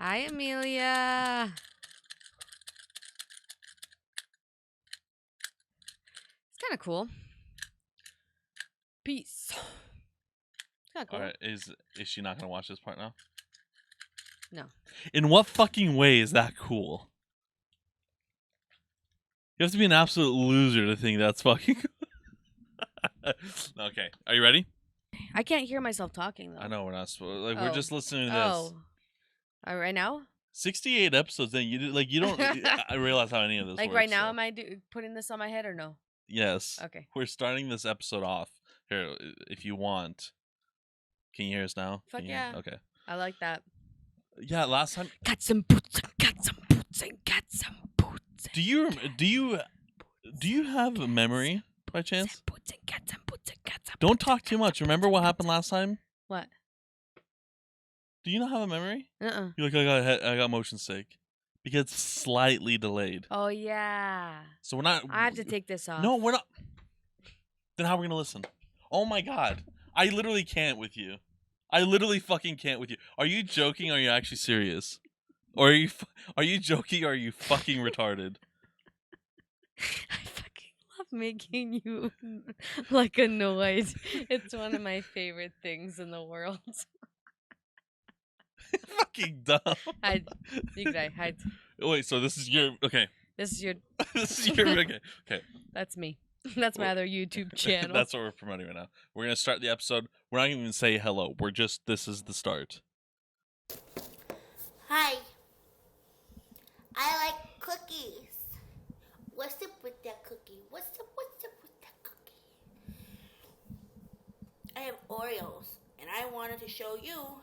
Hi, Amelia. It's kind of cool. Peace. It's kind of cool. All right, is she not gonna watch this part now? No. In what fucking way is that cool? You have to be an absolute loser to think that's fucking. Okay, are you ready? I can't hear myself talking though. I know we're not supposed. Like we're just listening to this. Oh. Right now? 68 episodes. Then you don't. I realize how any of this. Like works, right now, so. am I putting this on my head or no? Yes. Okay. We're starting this episode off here. If you want, can you hear us now? Fuck yeah. Okay. I like that. Yeah, last time. Got some boots and got some boots and got some boots. Do you have a memory by chance? Boots and got some boots and got some. Don't talk too much. Remember what happened last time? What? Do you not have a memory? Uh-uh. You're like, I got motion sick. Because it's slightly delayed. Oh, yeah. So we're not... I have to take this off. No, we're not... Then how are we going to listen? Oh my god. I literally can't with you. I literally fucking can't with you. Are you joking or are you actually serious? Or are you joking or are you fucking retarded? I fucking love making you like a noise. It's one of my favorite things in the world. Fucking dumb. Hide. Hide. Wait, so this is your... Okay. This is your... This is your... Okay. That's me. That's my other YouTube channel. That's what we're promoting right now. We're going to start the episode. We're not even say hello. We're just... This is the start. Hi. I like cookies. What's up with that cookie? What's up with that cookie? I have Oreos, and I wanted to show you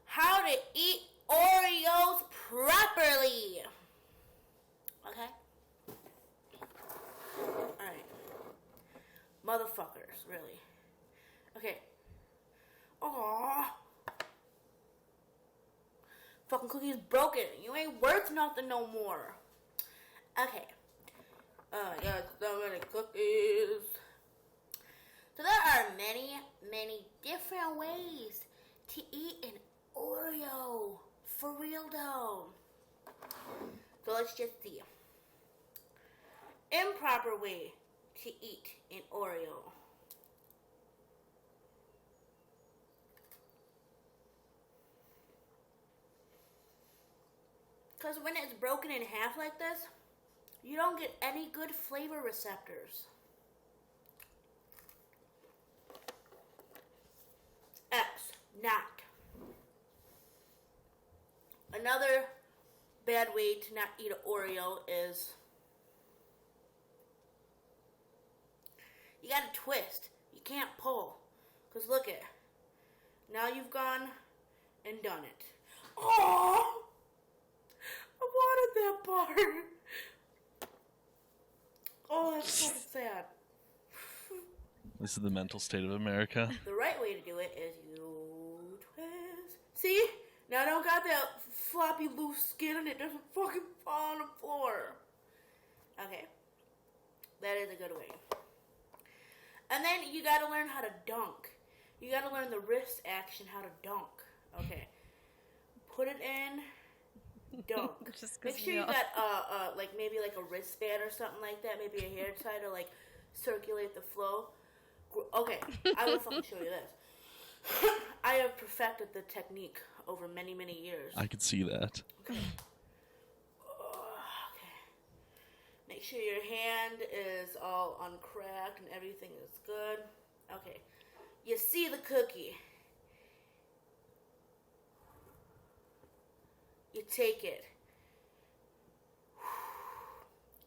how to eat Oreos properly. Okay? Alright. Motherfuckers, really. Okay. Aww. Fucking cookie's broken. You ain't worth nothing no more. Okay. I got so many cookies. So there are many different ways to eat an Oreo. For real though. So let's just see. Improper way to eat an Oreo. Because when it's broken in half like this, you don't get any good flavor receptors. X, not. Another bad way to not eat an Oreo is you gotta twist. You can't pull. Because look it. Now you've gone and done it. Oh! I wanted that part. Oh, that's so sad. This is the mental state of America. The right way to do it is you twist. See? Now I don't got that floppy loose skin and it doesn't fucking fall on the floor. Okay. That is a good way. And then you gotta learn how to dunk. You gotta learn the wrist action, how to dunk. Okay. Put it in. Dunk. Make sure you got like maybe like a wristband or something like that, maybe a hair tie to like circulate the flow. Okay, I will fucking show you this. I have perfected the technique over many years. I could see that. Okay. Okay. Make sure your hand is all uncracked and everything is good. Okay. You see the cookie. You take it,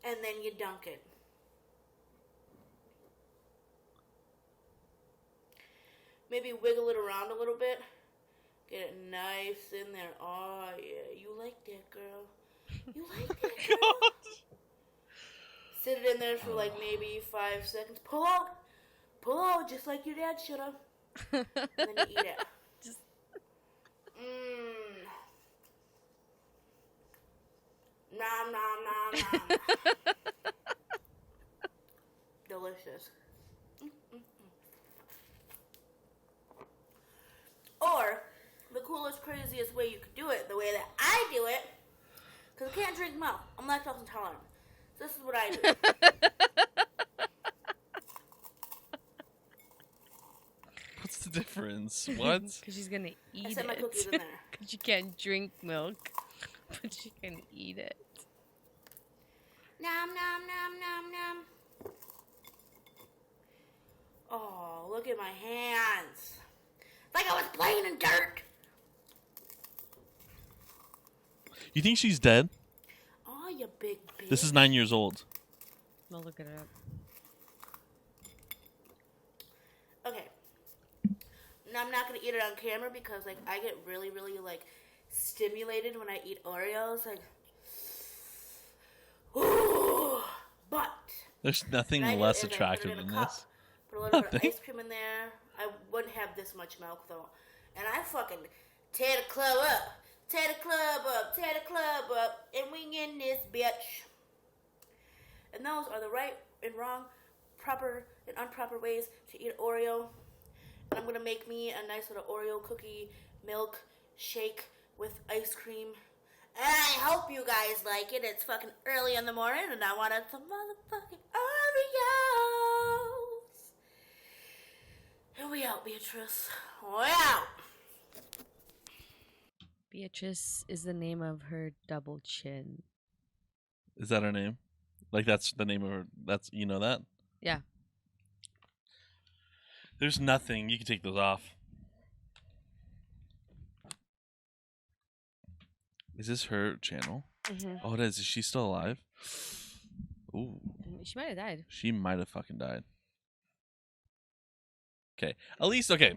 and then you dunk it. Maybe wiggle it around a little bit. Get it nice in there. Oh, yeah. You like that, girl. You like that, girl. Sit it in there for like maybe 5 seconds. Pull out. Pull out just like your dad should have. And then you eat it. Nom, nom, nom, nom. Delicious. Or, the coolest craziest way you could do it, the way that I do it, because I can't drink milk. I'm lactose intolerant. So this is what I do. What's the difference? What? Because she's gonna eat I set my cookies in there. Because you can't drink milk, but you can eat it. Nom, nom, nom, nom, nom. Oh, look at my hands. It's like I was playing in dirt. You think she's dead? Oh, you big bitch. This is 9 years old. I'll look it up. Okay. Now I'm not gonna eat it on camera because like I get really, really like stimulated when I eat Oreos. Like, ooh, but There's nothing less attractive than this. Put a little bit of ice cream in there. I wouldn't have this much milk though. And I fucking tear the club up. Tear the club up. Tear the club up. And we in this bitch. And those are the right and wrong, proper and improper ways to eat Oreo. And I'm going to make me a nice little Oreo cookie milk shake with ice cream. And I hope you guys like it. It's fucking early in the morning and I wanted some motherfucking Oreos. And we out, Beatrice. We out. Beatrice is the name of her double chin. Is that her name? Like that's the name of her. That's you know that. Yeah. There's nothing. You can take those off. Is this her channel? Mm-hmm. Oh, it is. Is she still alive? Ooh. She might have died. She might have fucking died. Okay. At least, okay.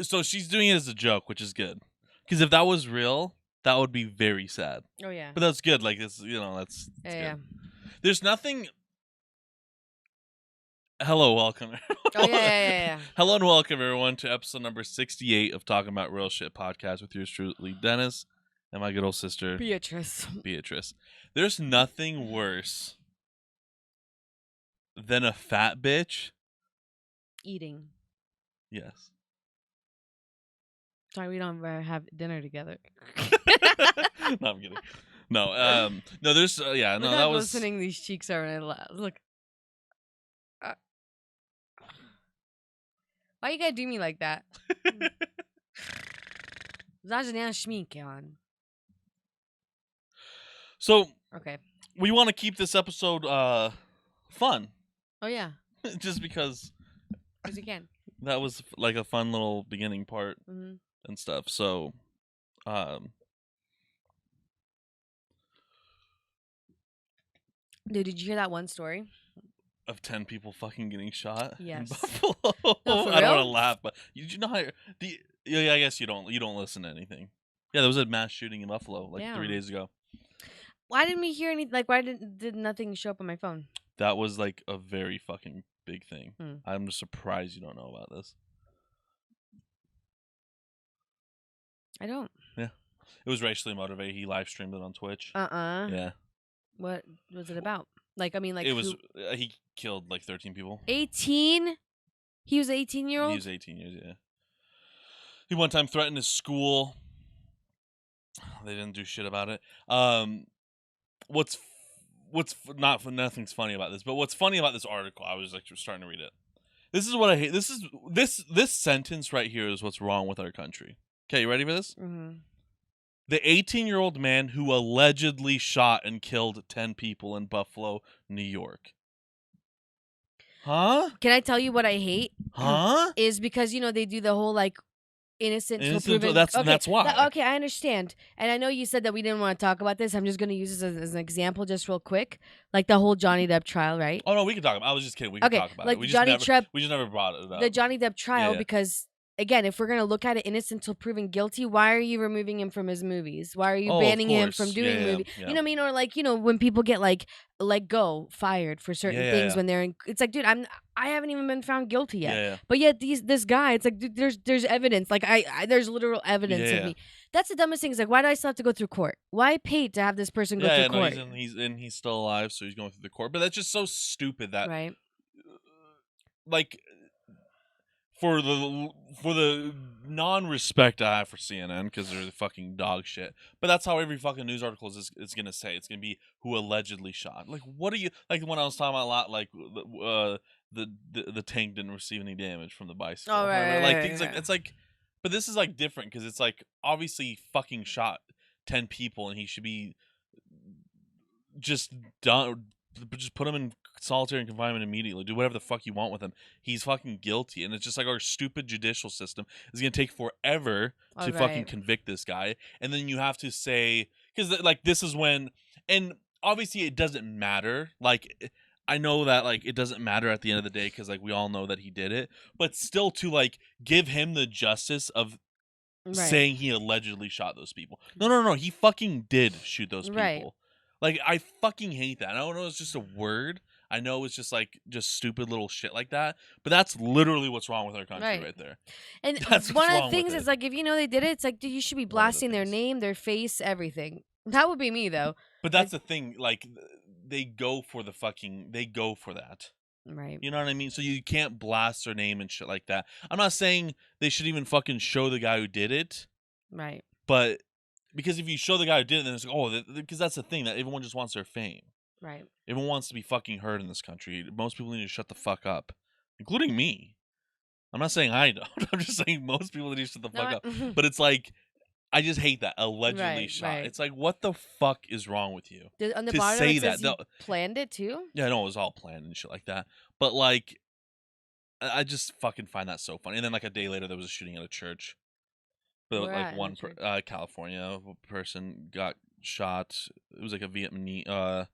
So she's doing it as a joke, which is good. Because if that was real, that would be very sad. Oh, yeah. But that's good. Like, it's, you know, that's good. Yeah. There's nothing... Hello, welcome. Oh, yeah. Hello and welcome, everyone, to episode number 68 of Talking About Real Shit podcast with yours truly, Dennis, and my good old sister, Beatrice. There's nothing worse than a fat bitch. Eating. Yes. Sorry, we don't ever have dinner together. No, I'm kidding. No, no, there's, yeah, no, Look that how was... glistening these cheeks are when I laugh. Look. Why you gotta do me like that? Zaženia šmínky on. So, Okay. we want to keep this episode fun. Oh, yeah. Just because Because you can. that was like a fun little beginning part Mm-hmm. and stuff. So, Dude, did you hear that one story? of 10 people fucking getting shot in Yes. Buffalo. No, for I don't want to real? laugh, but did you know how yeah, I guess you don't listen to anything. Yeah, there was a mass shooting in Buffalo like 3 Yeah. days ago. Why didn't we hear any? Like, why did nothing show up on my phone? That was like a very fucking big thing. Hmm. I'm just surprised you don't know about this. I don't. It was racially motivated. He live streamed it on Twitch. Yeah. What was it about? Like, I mean, like, It was he killed like 13 people. 18? He was an 18-year-old? He was 18 years, yeah. He one time threatened his school. They didn't do shit about it. Nothing's funny about this, but what's funny about this article, I was like starting to read it. This is what I hate. This sentence right here is what's wrong with our country. Okay, you ready for this? Mm-hmm. The 18-year-old man who allegedly shot and killed 10 people in Buffalo, New York. Huh? Can I tell you what I hate? Huh? Is because, you know, they do the whole, like, innocent till Innocent, proven... that's why. Okay, I understand. And I know you said that we didn't want to talk about this. I'm just going to use this as an example just real quick. Like the whole Johnny Depp trial, right? Oh, no, we can talk about it. I was just kidding. We can talk about like it. We Johnny just never brought it up. the Johnny Depp trial, Yeah. because... Again, if we're going to look at it innocent till proven guilty, why are you removing him from his movies? Why are you Oh, of banning him course. from doing Yeah, movies? yeah. You know what I mean? Or like, you know, when people get like let go, fired for certain things when they're in, it's like, dude, I haven't even been found guilty yet. Yeah. But yet this guy, it's like, dude, there's evidence. Like there's literal evidence of me. That's the dumbest thing. Is like, why do I still have to go through court? Why pay to have this person go through court? He's still alive, so he's going through the court. But that's just so stupid that Right. like for the non-respect I have for CNN, because they're the fucking dog shit. But that's how every fucking news article is gonna say. It's gonna be who allegedly shot. Like, what are you like? When I was talking about a lot, like the tank didn't receive any damage from the bicycle. Oh, right, Like right, things like right. it's like, but this is like different because it's like obviously he fucking shot 10 people and he should be just done. Just put him in solitary confinement immediately. Do whatever the fuck you want with him. He's fucking guilty, and it's just like our stupid judicial system is gonna take forever to fucking Right. convict this guy, and then you have to say because like this is when, and obviously it doesn't matter. Like I know that like it doesn't matter at the end of the day because like we all know that he did it, but still to like give him the justice of Right. saying he allegedly shot those people. No. He fucking did shoot those people. Right. Like I fucking hate that. I don't know it's just a word. I know it's just like just stupid little shit like that. But that's literally what's wrong with our country right there. And That's one what's of the wrong with things it. is like if you know they did it, it's like dude, you should be One of the blasting their things. name, their face, everything. That would be me though. But that's the thing. Like they go for that. Right. You know what I mean? So you can't blast their name and shit like that. I'm not saying they should even fucking show the guy who did it. Right. But because if you show the guy who did it, then it's like, oh, because that's the thing that everyone just wants their fame. Right. Everyone wants to be fucking heard in this country. Most people need to shut the fuck up, including me. I'm not saying I don't. I'm just saying most people need to shut the fuck up. But it's like, I just hate that allegedly shot. Right. It's like, what the fuck is wrong with you? On the to bottom say it says that, he planned it too. Yeah, no, it was all planned and shit like that. But like, I just fucking find that so funny. And then like a day later, there was a shooting at a church. But Where like at in one the church? California person got shot. It was like a Vietnamese.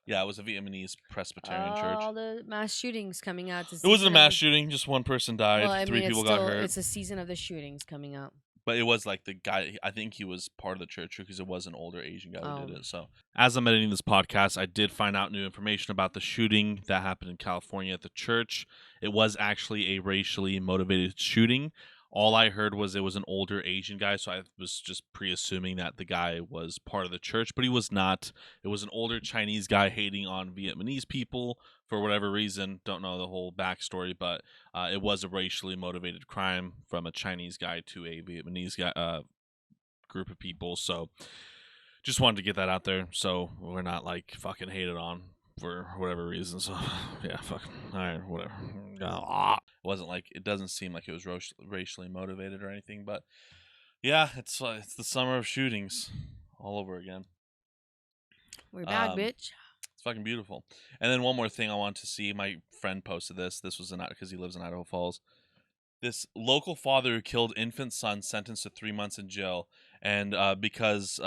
Yeah, it was a Vietnamese Presbyterian church. All the mass shootings coming out. It wasn't a mass shooting. Just one person died. Well, I 3 mean, people it's got still hurt. it's a season of the shootings coming out. But it was like the guy. I think he was part of the church because it was an older Asian guy who did Oh. it. So as I'm editing this podcast, I did find out new information about the shooting that happened in California at the church. It was actually a racially motivated shooting. All I heard was it was an older Asian guy, so I was just pre-assuming that the guy was part of the church, but he was not. It was an older Chinese guy hating on Vietnamese people for whatever reason. Don't know the whole backstory, but it was a racially motivated crime from a Chinese guy to a Vietnamese guy, group of people. So just wanted to get that out there so we're not like fucking hated on for whatever reason. So yeah, fuck. All right, whatever. It wasn't like, it doesn't seem like it was racially motivated or anything, but yeah, it's the summer of shootings all over again. We're back, bitch. It's fucking beautiful. And then one more thing I want to see. My friend posted this. This was because he lives in Idaho Falls. This local father who killed infant son sentenced to 3 months in jail, and because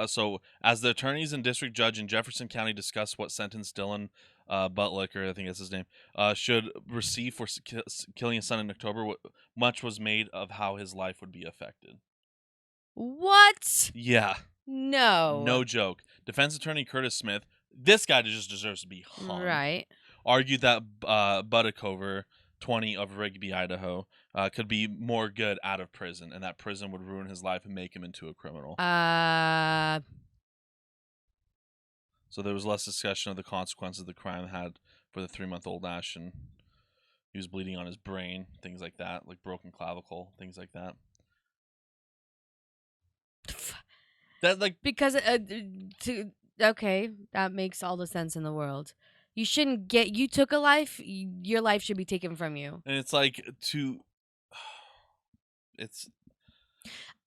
so as the attorneys and district judge in Jefferson County discuss what sentence Dylan Buttlicker, I think that's his name, should receive for killing his son in October, much was made of how his life would be affected. What? Yeah. No. No joke. Defense attorney Curtis Smith, this guy just deserves to be hung. Right. Argued that Buttikover, 20 of Rigby, Idaho, could be more good out of prison, and that prison would ruin his life and make him into a criminal. So there was less discussion of the consequences the crime had for the 3-month-old Ash, and he was bleeding on his brain, things like that, like broken clavicle, things like that. That like because okay, that makes all the sense in the world. You shouldn't get. You took a life. Your life should be taken from you. And it's like it's.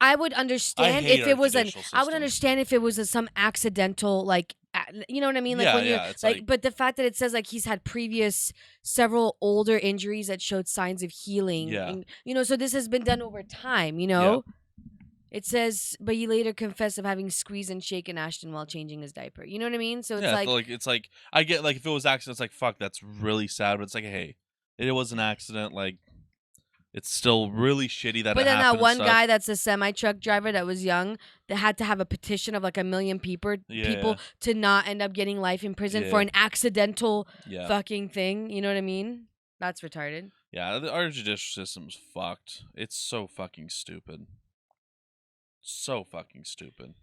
I would understand if it was I would system. understand if it was some accidental, like, you know what I mean? Like when you're it's like, but the fact that it says like he's had previous several older injuries that showed signs of healing. Yeah. And, you know, so this has been done over time. You know. Yeah. It says, but he later confessed of having squeezed and shaken Ashton while changing his diaper. You know what I mean? So it's like I get like if it was accident, it's like fuck, that's really sad. But it's like, hey, it was an accident. Like, it's still really shitty that. But it then happened that one guy that's a semi truck driver that was young that had to have a petition of like 1 million people to not end up getting life in prison for an accidental fucking thing. You know what I mean? That's retarded. Yeah, our judicial system's fucked. It's so fucking stupid. So fucking stupid.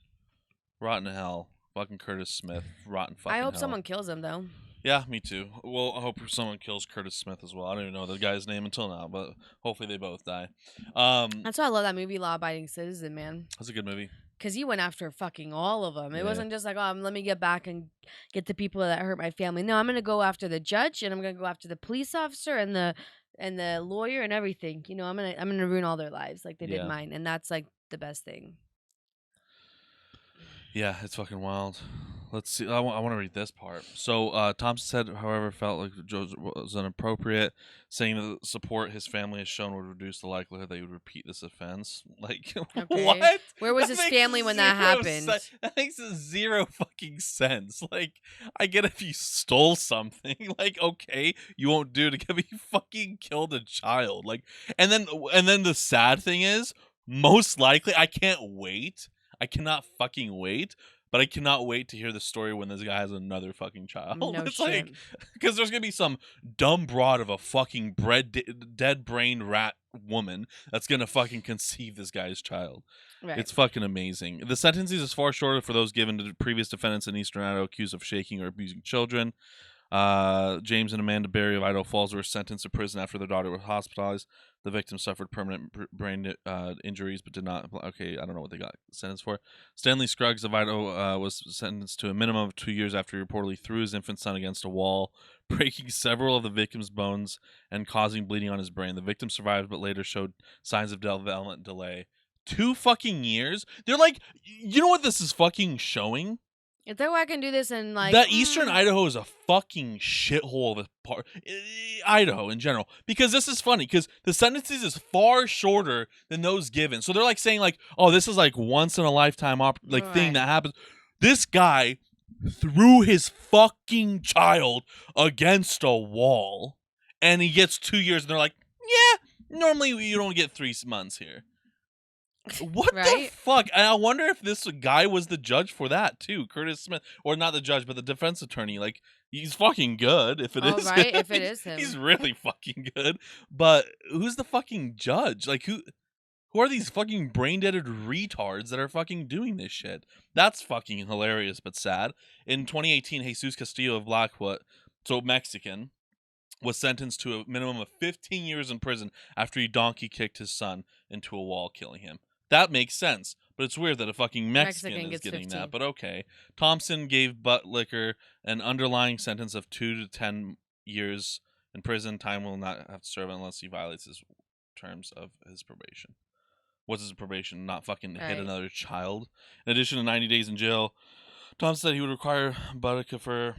Rotten hell. Fucking Curtis Smith. Rotten fucking hell. I hope someone kills him, though. Yeah, me too. Well, I hope someone kills Curtis Smith as well. I don't even know the guy's name until now, but hopefully they both die. That's why I love that movie, Law Abiding Citizen, man. That's a good movie. Because he went after fucking all of them. It wasn't just like, oh, let me get back and get the people that hurt my family. No, I'm gonna go after the judge, and I'm gonna go after the police officer and the lawyer and everything. You know, I'm gonna ruin all their lives like they did mine, and that's like the best thing. Yeah, it's fucking wild. Let's see. I want to read this part. So Thompson said, however, felt like Joe was inappropriate, saying that the support his family has shown would reduce the likelihood that he would repeat this offense. Like, what? Where was his family when that happened? That makes zero fucking sense. Like, I get if you stole something. Like, okay, you won't do it again, but you fucking killed a child. Like, and then the sad thing is, most likely, I cannot fucking wait, but I cannot wait to hear the story when this guy has another fucking child. No it's shit. like, because there's going to be some dumb broad of a fucking dead brain rat woman that's going to fucking conceive this guy's child. Right. It's fucking amazing. The sentences is far shorter for those given to previous defendants in Eastern Idaho accused of shaking or abusing children. James and Amanda Berry of Idaho Falls were sentenced to prison after their daughter was hospitalized. The victim suffered permanent brain injuries, but did not. Okay, I don't know what they got sentenced for. Stanley Scruggs of Idaho was sentenced to a minimum of 2 years after he reportedly threw his infant son against a wall, breaking several of the victim's bones and causing bleeding on his brain. The victim survived, but later showed signs of development delay. 2 fucking years? They're like, you know what this is fucking showing? If there I can do this in like that Eastern Idaho is a fucking shithole of a part. Idaho in general, because this is funny because the sentences is far shorter than those given. So they're like saying like, oh, this is like once in a lifetime thing that happens. This guy threw his fucking child against a wall, and he gets 2 years, and they're like, yeah, normally you don't get 3 months here. What the fuck? And I wonder if this guy was the judge for that too, Curtis Smith, or not the judge, but the defense attorney. Like, he's fucking good. If it is, right? If it is him, he's really fucking good. But who's the fucking judge? Like, who are these fucking brain deaded retards that are fucking doing this shit? That's fucking hilarious, but sad. In 2018, Jesus Castillo of Blackfoot, so Mexican, was sentenced to a minimum of 15 years in prison after he donkey kicked his son into a wall, killing him. That makes sense, but it's weird that a fucking Mexican is getting 15. That, but okay. Thompson gave Butt Liquor an underlying sentence of 2 to 10 years in prison. Time will not have to serve unless he violates his terms of his probation. What's his probation? Not fucking hit another child. In addition to 90 days in jail, Thompson said he would require Butt Liquor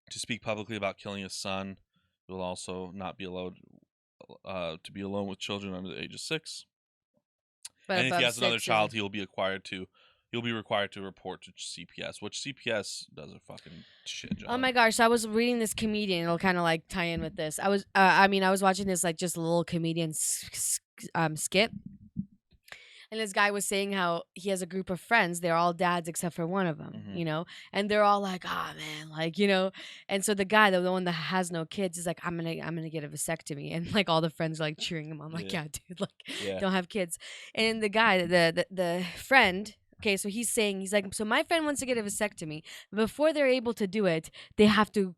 to speak publicly about killing his son. He will also not be allowed to be alone with children under the age of 6. But and if he has another child, he'll be required to report to CPS, which CPS does a fucking shit job. Oh my gosh, so I was reading this comedian. It'll kind of like tie in with this. I was watching this like just a little comedian skit. And this guy was saying how he has a group of friends. They're all dads except for one of them, you know? And they're all like, oh, man, like, you know? And so the guy, the one that has no kids, is like, I'm gonna get a vasectomy. And, like, all the friends are, like, cheering him on. Like, yeah dude, like, don't have kids. And the guy, the friend... Okay, so he's like, so my friend wants to get a vasectomy. Before they're able to do it, they have to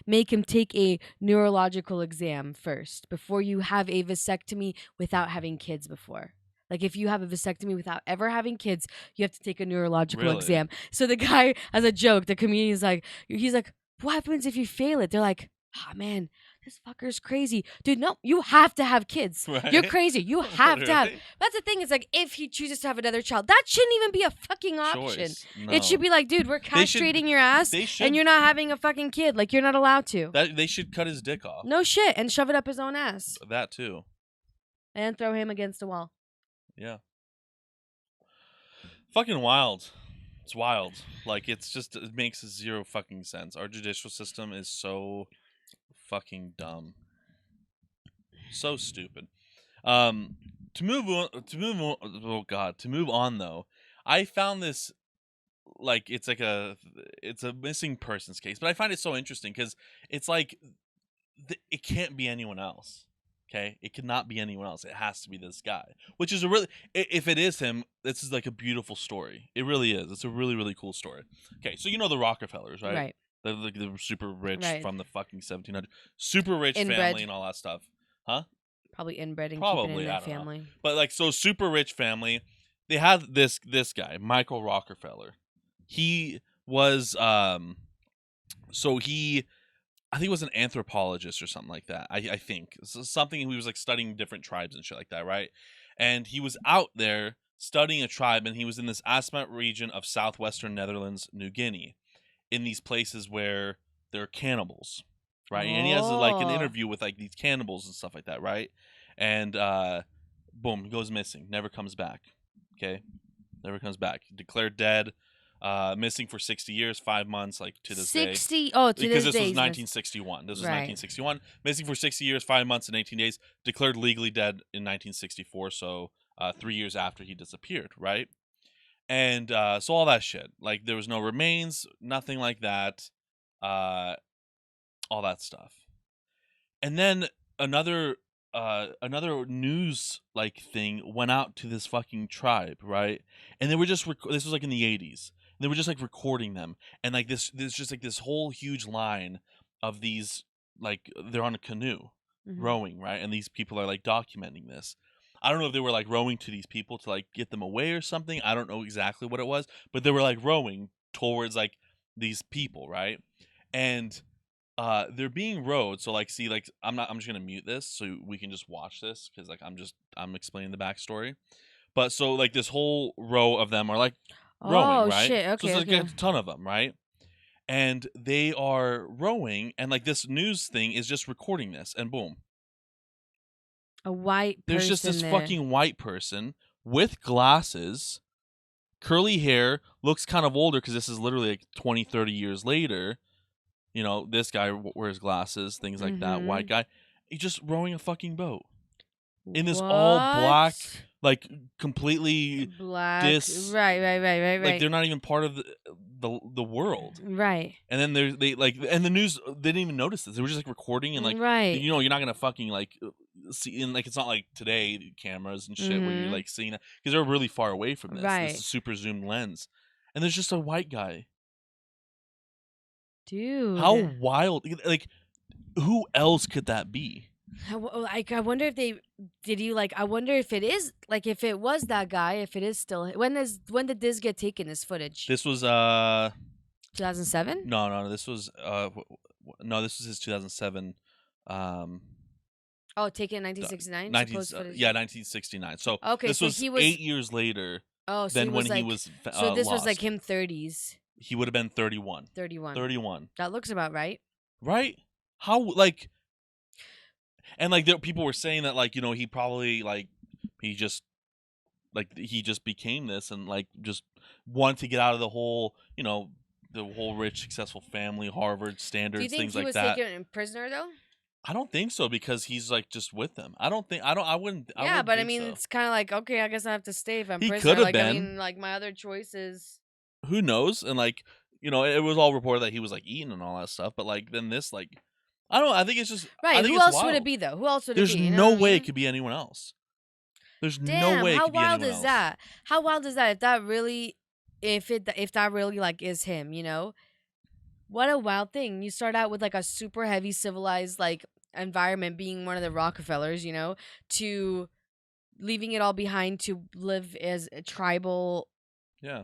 make him take a neurological exam first before you have a vasectomy without having kids before. Like, if you have a vasectomy without ever having kids, you have to take a neurological exam. So the guy, as a joke, the comedian is like, what happens if you fail it? They're like, oh man, this fucker's crazy. Dude, no, you have to have kids. Right? You're crazy. You have to have. That's the thing. It's like, if he chooses to have another child, that shouldn't even be a fucking option. No. It should be like, dude, we're castrating your ass and you're not having a fucking kid. Like, you're not allowed to. They should cut his dick off. No shit. And shove it up his own ass. That too. And throw him against a wall. Yeah. Fucking wild. It's wild. Like, it makes zero fucking sense. Our judicial system is so fucking dumb. So stupid. To move on though, I found this like it's a missing persons case, but I find it so interesting because it's like it can't be anyone else. Okay, it cannot be anyone else. It has to be this guy, which is if it is him, this is like a beautiful story. It really is. It's a really, really cool story. Okay, so you know the Rockefellers, right? Right. the super rich Right. from the fucking 1700s, super rich Inbred. family and all that stuff, huh? Probably inbred and Probably, keeping it in I that don't know. family. But like, so super rich family. They had this guy, Michael Rockefeller. He was so he I think he was an anthropologist or something like that. I think so something he was like studying different tribes and shit like that, right? And he was out there studying a tribe, and he was in this Asmat region of southwestern Netherlands, New Guinea, in these places where they're cannibals, right? And he has like an interview with like these cannibals and stuff like that, right? And boom, he goes missing, never comes back. Okay, never comes back. Declared dead. Missing for 60 years, 5 months, like to this day. 60? Oh, to Because this this day. was 1961. This was Right. 1961. Missing for 60 years, 5 months, and 18 days. Declared legally dead in 1964. So 3 years after he disappeared, right? And so all that shit. Like there was no remains, nothing like that. All that stuff. And then another news like thing went out to this fucking tribe, right? And they were just this was like in the 80s. And they were just like recording them, and like there's just like this whole huge line of these, like they're on a canoe rowing, right? And these people are like documenting this. I don't know if they were like rowing to these people to like get them away or something. I don't know exactly what it was, but they were like rowing towards like these people, right? And they're being rowed, so like see, like I'm just gonna mute this so we can just watch this, because like I'm explaining the backstory. But so like this whole row of them are like rowing, right? Shit. So Okay, it's like a ton of them, right? And they are rowing, and like this news thing is just recording this, and boom, a white person there's just this there. fucking white person with glasses, curly hair, looks kind of older because this is literally like 20, 30 years later. You know, this guy wears glasses, things like that. White guy, he's just rowing a fucking boat in this all black, like completely black. Right. Like they're not even part of the world, right? And then they like, and the news, they didn't even notice this. They were just like recording, and like, right. you know, you're not gonna fucking like see, and like it's not like today cameras and shit where you're like seeing that, because they're really far away from this. Right. This is super zoomed lens, and there's just a white guy. Dude, how wild! Like, who else could that be? Like, I wonder if they did you like. I wonder if it is like, if it was that guy. If it is still, when did this get taken? This footage. This was 2007. No. This was no. This was his 2007. Oh, taken in 1969. 1969. So okay, this so was 8 years later. Oh, so than he was when like, he was so this lost. was like him 30s. He would have been 31. 31. That looks about right. Right? How, like, and like there, people were saying that, like, you know, he probably like he just became this, and like just wanted to get out of the whole, you know, the whole rich successful family, Harvard standards, Do you think things he like was that. taken in prisoner though? I don't think so, because he's like just with them. I wouldn't. Yeah, but I mean, so. it's kind of like, okay, I guess I have to stay if I'm He prisoner. could have like, been. I mean, like my other choices. Who knows? And like, you know, it was all reported that he was like eating and all that stuff. But like, then this, like, I don't know. I think it's just right. I think Who it's else wild. would it be though? Who else would There's it be? no way it could be anyone else. There's Damn, no way it how could be anyone wild is else. that? How wild is that? If that really, if that really like is him, you know, what a wild thing. You start out with like a super heavy civilized like environment, being one of the Rockefellers, you know, to leaving it all behind to live as a tribal. Yeah.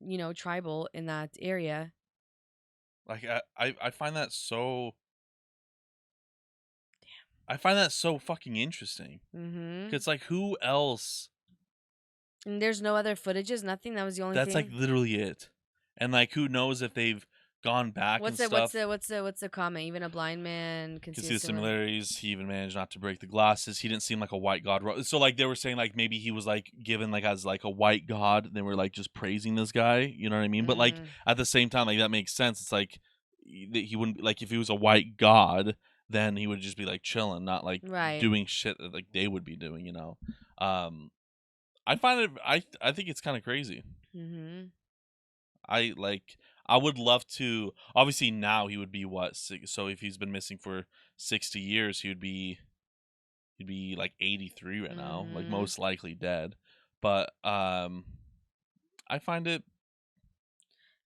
You know, tribal in that area. Like I find that so. Damn. I find that so fucking interesting. Mm-hmm. It's like, who else? And there's no other footages, nothing. That was the only thing. That's like literally it. And like, who knows if they've gone back and stuff. What's the comment? Even a blind man can see the similarities. He even managed not to break the glasses. He didn't seem like a white god. So like they were saying like maybe he was like given like as like a white god. They were like just praising this guy. You know what I mean? But like at the same time, like that makes sense. It's like he wouldn't, like, if he was a white god, then he would just be like chilling, not like doing shit that like they would be doing. You know. I find it. I think it's kind of crazy. Mm-hmm. I would love to. Obviously, now he would be what? So if he's been missing for 60 years, he'd be like 83 right now, like most likely dead. But I find it.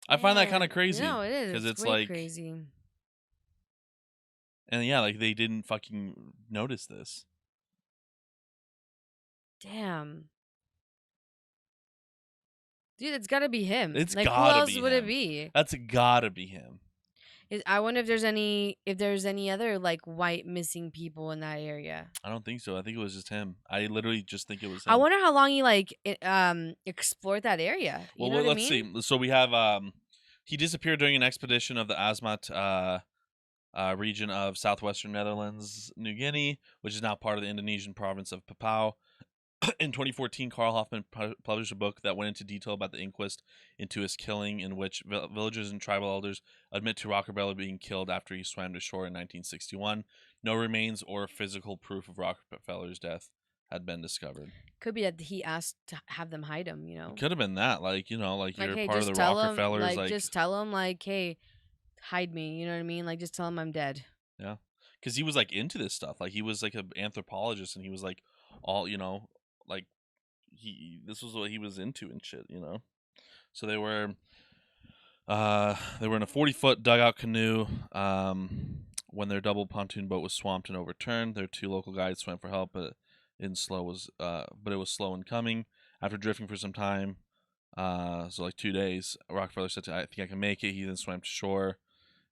I find that kind of crazy. No, it is. Because it's way like crazy. And yeah, like they didn't fucking notice this. Damn. Dude, it's gotta be him. It's like, who gotta else be would him. it be? That's gotta be him. I wonder if there's any other like white missing people in that area. I don't think so. I think it was just him. I literally just think it was him. I wonder how long he like explored that area. You know what let's I mean? see. So we have he disappeared during an expedition of the Asmat region of southwestern Netherlands, New Guinea, which is now part of the Indonesian province of Papua. In 2014, Carl Hoffman published a book that went into detail about the inquest into his killing, in which villagers and tribal elders admit to Rockefeller being killed after he swam to shore in 1961. No remains or physical proof of Rockefeller's death had been discovered. Could be that he asked to have them hide him, you know? It could have been that, like, you know, like you're hey, part of the Rockefellers. Like, just tell him, like, hey, hide me, you know what I mean? Like, just tell him I'm dead. Yeah. Because he was, like, into this stuff. Like, he was, like, an anthropologist, and he was, like, all, you know, like, this was what he was into and shit, you know? So they were in a 40-foot dugout canoe when their double pontoon boat was swamped and overturned. Their two local guides swam for help, but it was slow in coming. After drifting for some time, so like 2 days, Rockefeller said, "I think I can make it." He then swam to shore,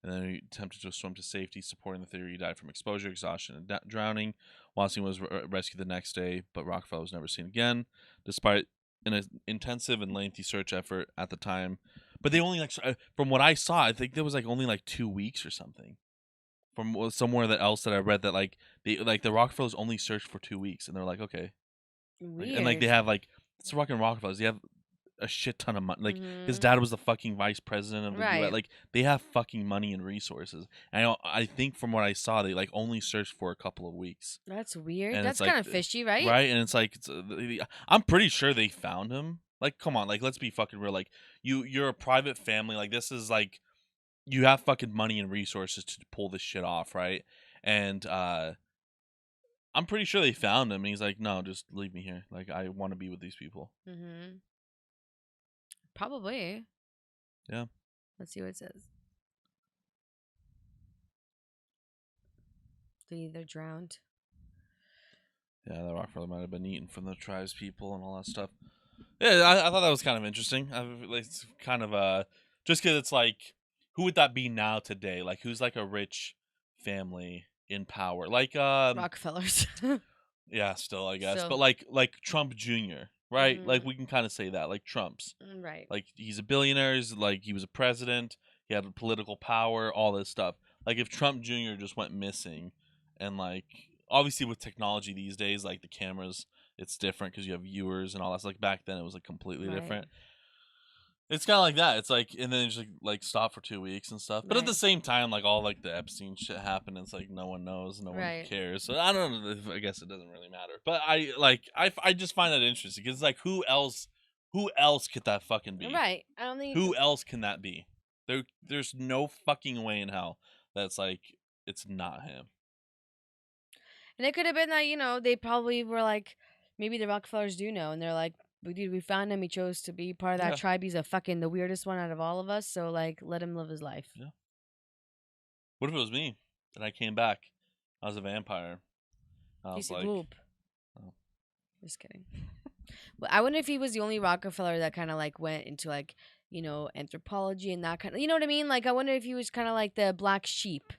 and then he attempted to swim to safety, supporting the theory he died from exposure, exhaustion, and drowning. Watson was rescued the next day, but Rockefeller was never seen again, despite an intensive and lengthy search effort at the time. But they only, like, from what I saw, I think there was like only like 2 weeks or something. From somewhere else that I read, that like the Rockefellers only searched for 2 weeks, and they're like, okay, Weird. and like they have like it's fucking Rockefellers. They have a shit ton of money. Like his dad was the fucking vice president of the U.S. Like they have fucking money and resources. And I think from what I saw, they like only searched for a couple of weeks. That's weird. And that's kind of fishy, right? Right, and it's like I'm pretty sure they found him. Like, come on, like let's be fucking real. Like you're a private family. Like this is like you have fucking money and resources to pull this shit off, right? And I'm pretty sure they found him, and he's like, no, just leave me here. Like I want to be with these people. Mm-hmm. Probably. Yeah. Let's see what it says. They either drowned. Yeah, the Rockefeller might have been eaten from the tribes people and all that stuff. Yeah, I thought that was kind of interesting. It's kind of just because it's like, who would that be now today? Like, who's like a rich family in power? Like Rockefellers. Yeah, still I guess, but like Trump Jr. Right? Like we can kind of say that, like Trump's. Right. Like he's a billionaire. Like he was a president. He had political power. All this stuff. Like if Trump Jr. just went missing, and like obviously with technology these days, like the cameras, it's different because you have viewers and all that. So, like back then, it was like completely different. It's kind of like that. It's like, and then it's like stop for 2 weeks and stuff. But at the same time, like all like the Epstein shit happened. It's like no one knows, no one cares. So I don't know. I guess it doesn't really matter. But I just find that interesting because like who else could that fucking be? Right. I don't think who else can that be? There's no fucking way in hell that's like it's not him. And it could have been that they probably were like, maybe the Rockefellers do know, and they're like, dude, we found him. He chose to be part of that tribe. He's the weirdest one out of all of us. So like, let him live his life. Yeah. What if it was me and I came back? I was a vampire. I was like, oh. Just kidding. But I wonder if he was the only Rockefeller that kind of like went into like anthropology and that kind of, you know what I mean? Like I wonder if he was kind of like the black sheep.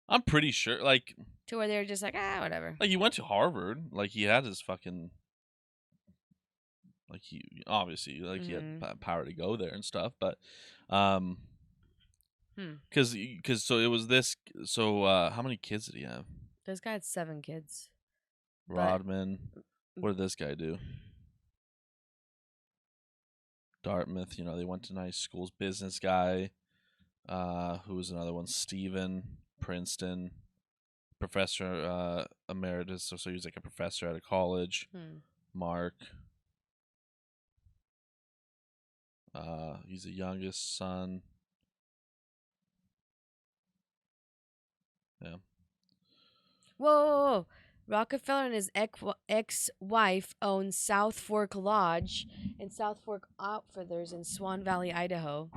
I'm pretty sure, like, to where they're just like, whatever. Like he went to Harvard. Like he had his fucking. Like he obviously he had power to go there and stuff, but because so it was this. So how many kids did he have? This guy had 7 kids. Rodman. What did this guy do? Dartmouth. They went to nice schools. Business guy. Who was another one? Stephen. Princeton. Professor emeritus. So he was like a professor at a college. Mark. He's the youngest son. Yeah. Whoa. Rockefeller and his ex-wife own South Fork Lodge and South Fork Outfitters in Swan Valley, Idaho.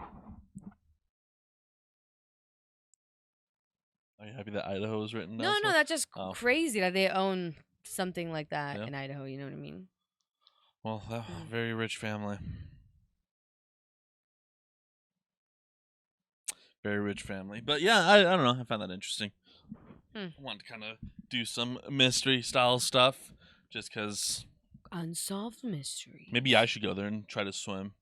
Are you happy that Idaho was written down? No, that's just crazy that they own something like that Yeah. in Idaho. You know what I mean? Well, very rich family. Very rich family. But yeah, I don't know. I found that interesting. I wanted to kind of do some mystery style stuff just because. Unsolved mystery. Maybe I should go there and try to swim.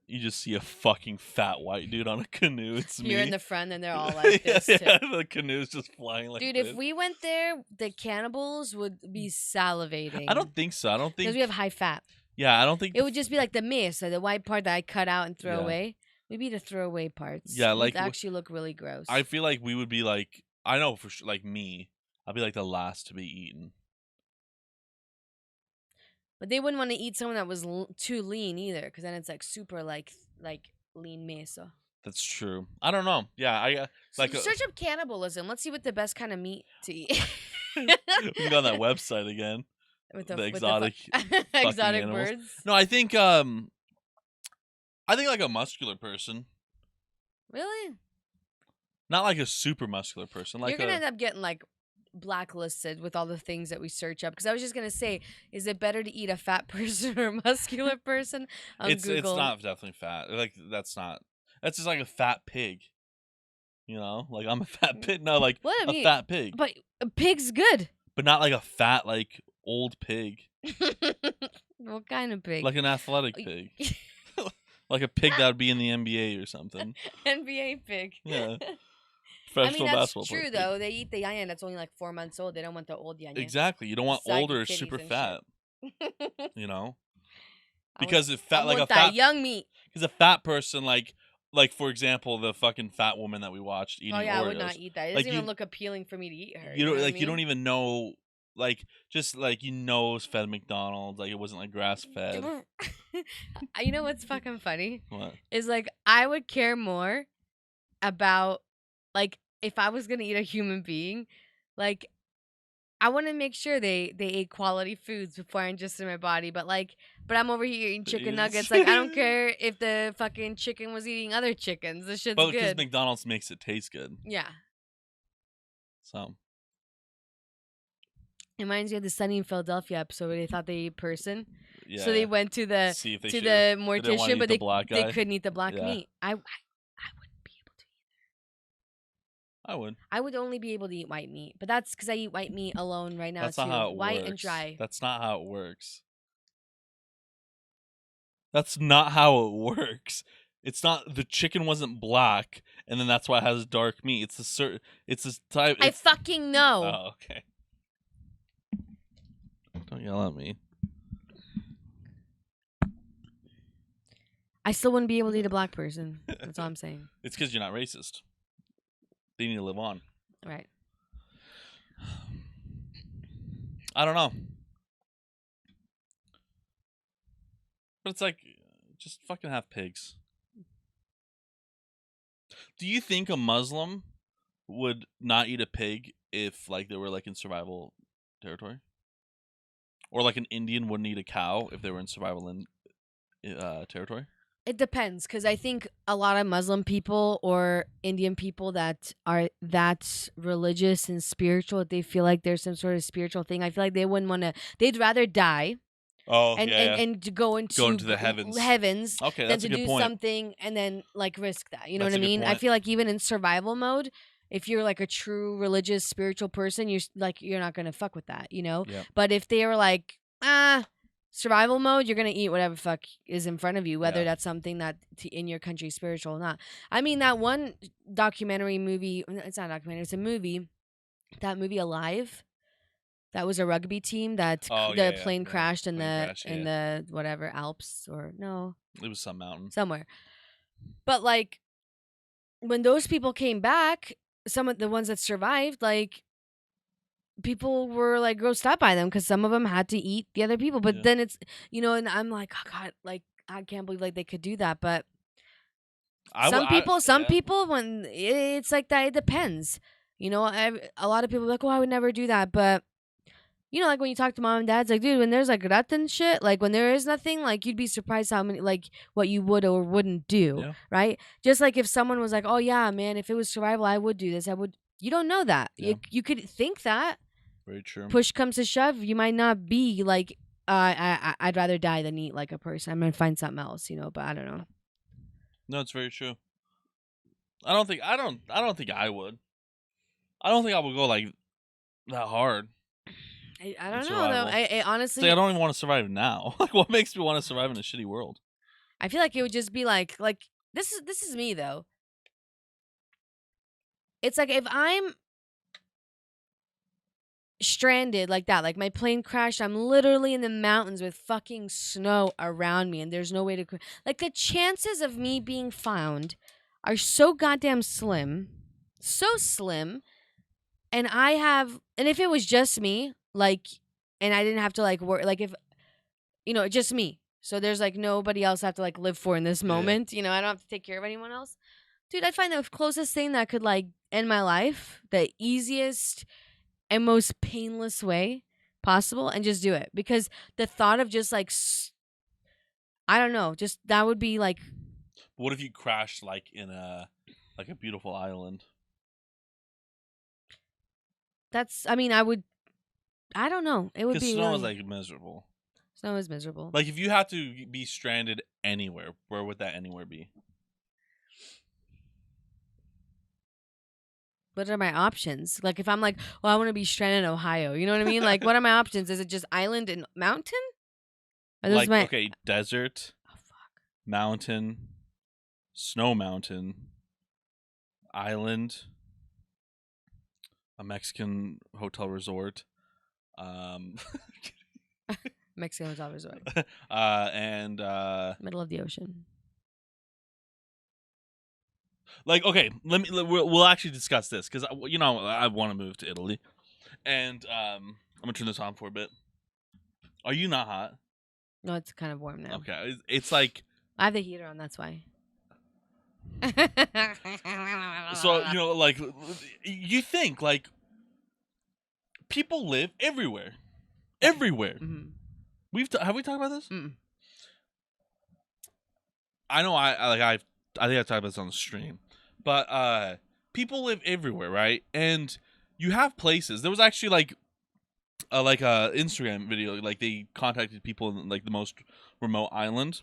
You just see a fucking fat white dude on a canoe. It's me. You're in the front and they're all like this. Yeah, the canoe's just flying like dude, this. if we went there, the cannibals would be salivating. I don't think so. I don't think. Because we have high fat. Yeah, I don't think. It would just be like the mesa, the white part that I cut out and throw away. We'd be the throwaway parts. Yeah, like. It would actually look really gross. I feel like we would be like. I know for sure, like me, I'd be like the last to be eaten. But they wouldn't want to eat someone that was too lean either, because then it's like super like lean mesa. That's true. I don't know. Yeah, I like search up cannibalism. Let's see what the best kind of meat to eat. We can go on that website again. With the exotic, exotic animals. birds. No, I think like a muscular person. Really? Not like a super muscular person. Like you're gonna end up getting like blacklisted with all the things that we search up. Because I was just gonna say, is it better to eat a fat person or a muscular person? On it's Google. It's not definitely fat. Like that's just like a fat pig. You know, like I'm a fat pig. No, like a fat pig. But a pig's good. But not like a fat like old pig. What kind of pig? Like an athletic pig. Like a pig that would be in the NBA or something. NBA pig. Yeah. I mean, that's true, though. They eat the yayan that's only like 4 months old. They don't want the old yayan. Exactly. You don't want older, super fat. You know? Because if fat, like a fat... young meat. Because a fat person, like for example, the fucking fat woman that we watched eating Oreos. Oh, yeah, I would not eat that. It doesn't even look appealing for me to eat her. You don't, you don't even know... Like, just, like, it was fed McDonald's. Like, it wasn't, like, grass-fed. You know what's fucking funny? What? Is, like, I would care more about, like, if I was going to eat a human being, like, I want to make sure they ate quality foods before I ingest in my body. But I'm over here eating chicken nuggets. Like, I don't care if the fucking chicken was eating other chickens. This shit's good. Because McDonald's makes it taste good. Yeah. So... It reminds me of the Sunny in Philadelphia episode where they thought they ate person. Yeah. So they went to the mortician, but they couldn't eat the black meat. I wouldn't be able to either. I would. I would only be able to eat white meat, but that's because I eat white meat alone right now. That's not how it white works. And dry. That's not how it works. That's not how it works. It's not, the chicken wasn't black, and then that's why it has dark meat. It's a type. I fucking know. Oh, okay. Don't yell at me. I still wouldn't be able to eat a black person. That's all I'm saying. It's because you're not racist. They need to live on. Right. I don't know. But it's like, just fucking have pigs. Do you think a Muslim would not eat a pig if, like, they were, like, in survival territory? Or like an Indian wouldn't eat a cow if they were in survival territory? It depends, because I think a lot of Muslim people or Indian people that are that religious and spiritual, they feel like there's some sort of spiritual thing. I feel like they wouldn't want to. They'd rather die. And to go into the heavens. Okay, that's than a good to do point. something and then like risk that. You know what I mean? I feel like even in survival mode, if you're like a true religious spiritual person, you're not gonna fuck with that, you know? Yeah. But if they were like, survival mode, you're gonna eat whatever fuck is in front of you, whether that's something that in your country is spiritual or not. I mean, that one documentary movie, it's not a documentary, it's a movie, that movie Alive, that was a rugby team that the plane crashed in the whatever Alps or no. It was some mountain. Somewhere. But like when those people came back, some of the ones that survived, like people were like grossed out by them because some of them had to eat the other people. But then it's, and I'm like, oh God, like I can't believe like they could do that. But some people, when it's like that, it depends. A lot of people are like, oh, I would never do that. But like when you talk to mom and dad's like, dude, when there's like rat and shit, like when there is nothing, like you'd be surprised how many, like what you would or wouldn't do, right? Just like if someone was like, oh yeah, man, if it was survival, I would do this. You don't know that. Yeah. You could think that. Very true. Push comes to shove, you might not be like, I'd rather die than eat like a person. I'm gonna find something else, but I don't know. No, it's very true. I don't think I would. I don't think I would go like that hard. I don't know though. I honestly, I don't even want to survive now. Like, what makes me want to survive in a shitty world? I feel like it would just be like this is me though. It's like if I'm stranded like that, like my plane crashed, I'm literally in the mountains with fucking snow around me and there's no way to like the chances of me being found are so goddamn slim. So slim. And if it was just me, like, and I didn't have to like work, like if just me. So there's like nobody else I have to like live for in this moment. I don't have to take care of anyone else. Dude, I'd find the closest thing that could like end my life, the easiest and most painless way possible, and just do it. Because the thought of just like, I don't know, just that would be like. What if you crashed like in a beautiful island? I don't know. It would be. Because snow really, is like miserable. Snow is miserable. Like if you had to be stranded anywhere, where would that anywhere be? What are my options? Like if I'm like, I want to be stranded in Ohio. You know what I mean? Like what are my options? Is it just island and mountain? Okay, desert. Oh fuck. Mountain. Snow mountain. Island. A Mexican hotel resort. Mexican hotel resort. And middle of the ocean. Like, okay, we'll actually discuss this because I want to move to Italy, and I'm gonna turn this on for a bit. Are you not hot? No, it's kind of warm now. Okay, it's like I have the heater on. That's why. So like you think like people live everywhere. Mm-hmm. Have we talked about this? Mm-mm. I know I think I talked about this on the stream, but people live everywhere, right? And you have places. There was actually like a Instagram video, like they contacted people in like the most remote island,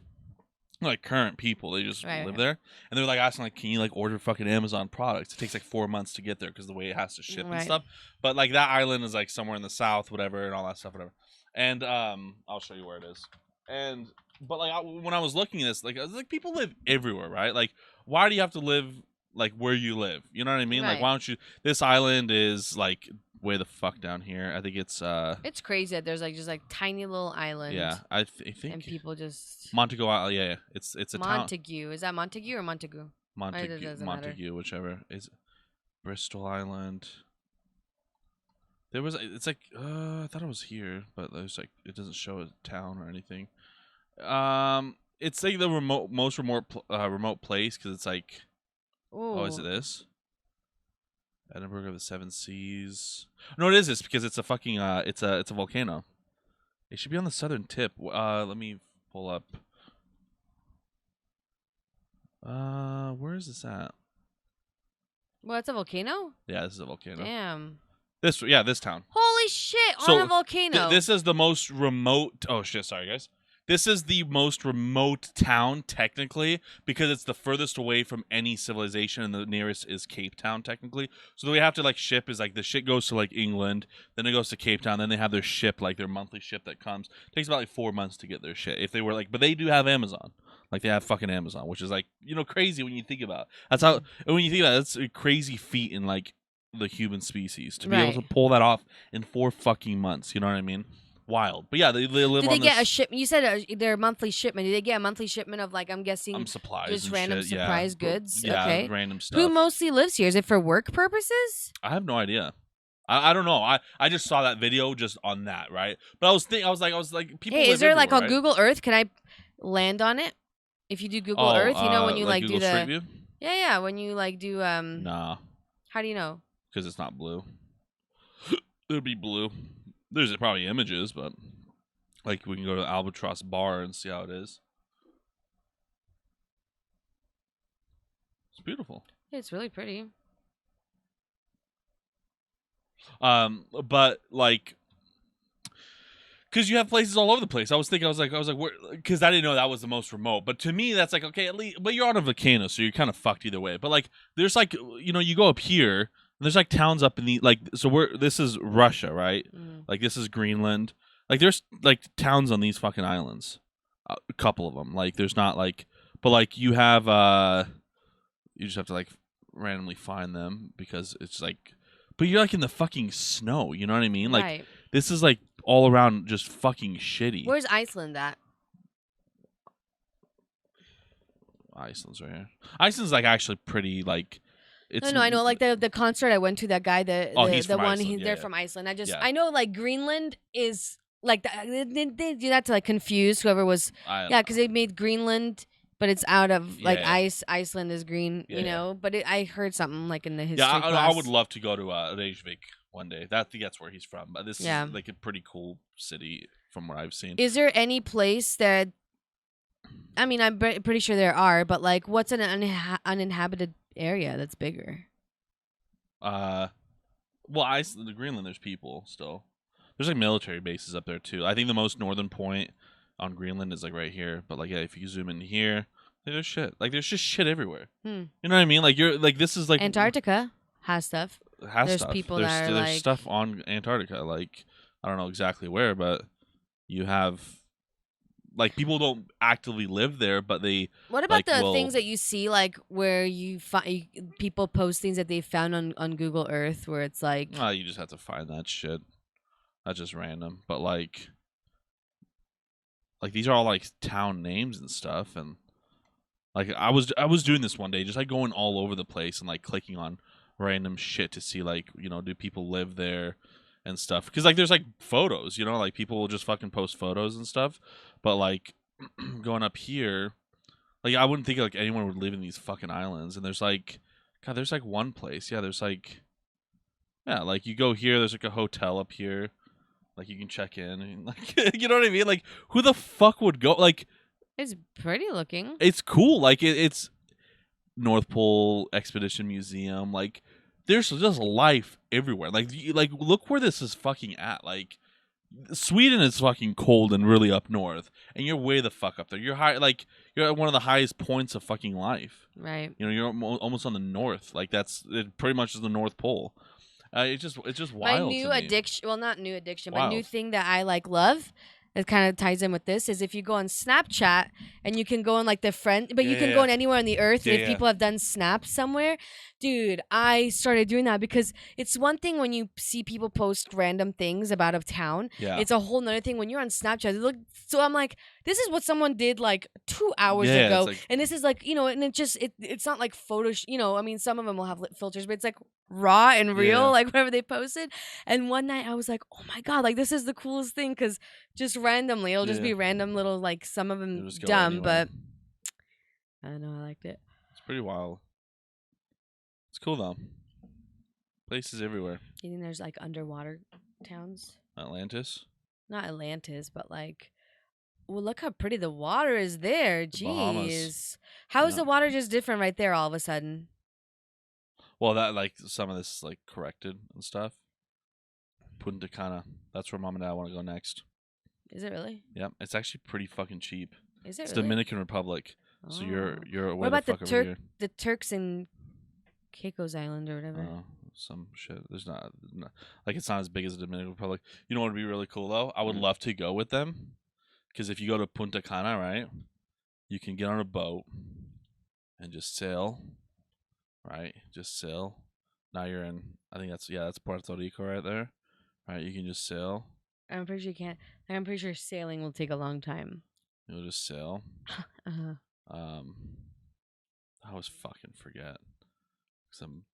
like current people. They just live there, and they're like asking like, can you like order fucking Amazon products? It takes like 4 months to get there because the way it has to ship and stuff. But like that island is like somewhere in the south, whatever, and all that stuff, whatever. And I'll show you where it is. And but like when I was looking at this, like I was like, people live everywhere, right? Like, why do you have to live like where you live? You know what I mean? Like, why don't you? This island is like way the fuck down here. I think it's crazy that there's like just like tiny little island. Yeah, I think. And people just Montego Island. Yeah. It's a Montague. Is that Montague or Montague? Montague, whichever. Is Bristol Island. It's like I thought it was here, but there's like it doesn't show a town or anything. It's like the most remote place because it's like, oh, is it this? Edinburgh of the Seven Seas. No, it is this because it's a fucking it's a volcano. It should be on the southern tip. Let me pull up. Where is this at? Well, it's a volcano? Yeah, this is a volcano. Damn. This town. Holy shit, on a volcano. This is the most remote. Oh shit, sorry guys. This is the most remote town technically because it's the furthest away from any civilization, and the nearest is Cape Town technically. So the way they have to like ship is like the shit goes to like England, then it goes to Cape Town, then they have their ship, like their monthly ship that comes. It takes about like 4 months to get their shit. If they were like, but they do have Amazon. Like they have fucking Amazon, which is like crazy when you think about it. That's how when you think about it, that's a crazy feat in like the human species to be able to pull that off in 4 fucking months. You know what I mean? Wild. But yeah, they live do on they get a shipment? You said their monthly shipment. Do they get a monthly shipment of like, I'm guessing supplies, just random shit. surprise goods? Yeah, okay. Random stuff. Who mostly lives here? Is it for work purposes? I have no idea. I don't know. I just saw that video just on that, right? But I was people. Hey, live is there like on right? Google Earth? Can I land on it? If you do Google Earth, when you like Google do the Street View? Yeah, when you like do Nah. How do you know? Because it's not blue. It'd be blue. There's probably images, but like we can go to the Albatross Bar and see how it is. It's beautiful. It's really pretty. But like, because you have places all over the place. I was like, because I didn't know that was the most remote. But to me, that's like, okay, at least, but you're on a volcano, so you're kind of fucked either way. But like, there's like, you go up here, and there's like towns up in the like, so this is Russia, right? Like this is Greenland. Like there's like towns on these fucking islands, a couple of them. Like there's not like, but like you have, you just have to like randomly find them because it's like, but you're like in the fucking snow. You know what I mean? Like right. This is like all around just fucking shitty. Where's Iceland at? Iceland's right here. Iceland's like actually pretty like. It's No, I know. Like the concert I went to, that guy, he's the from one Iceland. they're from Iceland. I know like Greenland is like they do that to like confuse whoever was. Because they made Greenland, but it's out of like ice. Iceland is green, you know. But I heard something like in the history class. I would love to go to Reykjavik one day. That's where he's from. But this is like a pretty cool city from what I've seen. Is there any place that? I mean, I'm pretty sure there are, but like, what's an uninhabited area that's bigger? Well, Iceland, Greenland, there's people still. There's like military bases up there too. I think the most northern point on Greenland is like right here. But like, if you zoom in here, there's shit. Like, there's just shit everywhere. You know what I mean? Like, you're like, this is like Antarctica has stuff. There's people there's, that are there's like stuff on Antarctica. Like, I don't know exactly where, but you have. Like, people don't actively live there, but they. What about the things that you see, like where you find people post things that they found on Google Earth, where it's like, oh, you just have to find that shit. That's just random, but like these are all like town names and stuff, and like I was doing this one day, just like going all over the place and like clicking on random shit to see like do people live there and stuff, because like there's like photos, like people will just fucking post photos and stuff. But like going up here, like I wouldn't think like anyone would live in these fucking islands. And there's like, God, there's like one place. Yeah, there's like, like you go here. There's like a hotel up here, like you can check in. And like, you know what I mean? Like, who the fuck would go? Like, it's pretty looking. It's cool. Like it's North Pole Expedition Museum. Like, there's just life everywhere. Like look where this is fucking at. Like. Sweden is fucking cold and really up north, and you're way the fuck up there. You're high, like you're at one of the highest points of fucking life. Right. You're almost on the north. Like it pretty much is the North Pole. It's just wild. My new addiction, well, not new addiction, wild. but new thing that I like love. It kind of ties in with this is if you go on Snapchat and you can go on like the friend, but you can go on anywhere on the earth. And if people have done snaps somewhere, dude, I started doing that because it's one thing when you see people post random things about a town. Yeah. It's a whole nother thing when you're on Snapchat. So I'm like, this is what someone did like 2 hours ago. Like, and this is like, and it's not like photos, I mean, some of them will have filters, but it's like raw and real, like whatever they posted. And one night I was like, oh my God, like this is the coolest thing, because just randomly, it'll just be random little, like some of them dumb, but I don't know, I liked it. It's pretty wild. It's cool though. Places everywhere. You think there's like underwater towns? Atlantis? Not Atlantis, but like, well, look how pretty the water is there. Jeez. Bahamas. How is the water just different right there all of a sudden? Well, that like some of this is like corrected and stuff. Punta Cana. That's where Mom and Dad want to go next. Is it really? Yep. It's actually pretty fucking cheap. Is it It's really? Dominican Republic. Oh. So you're away what about the fuck over here. The Turks in Caicos Island or whatever? Some shit. There's not like, it's not as big as the Dominican Republic. You know what would be really cool though? I would love to go with them, because if you go to Punta Cana, right, you can get on a boat and just sail. Right, just sail. Now you're in. I think that's Puerto Rico right there. Right, you can just sail. I'm pretty sure you can't. I'm pretty sure sailing will take a long time. You'll just sail. I always fucking forget, because I'm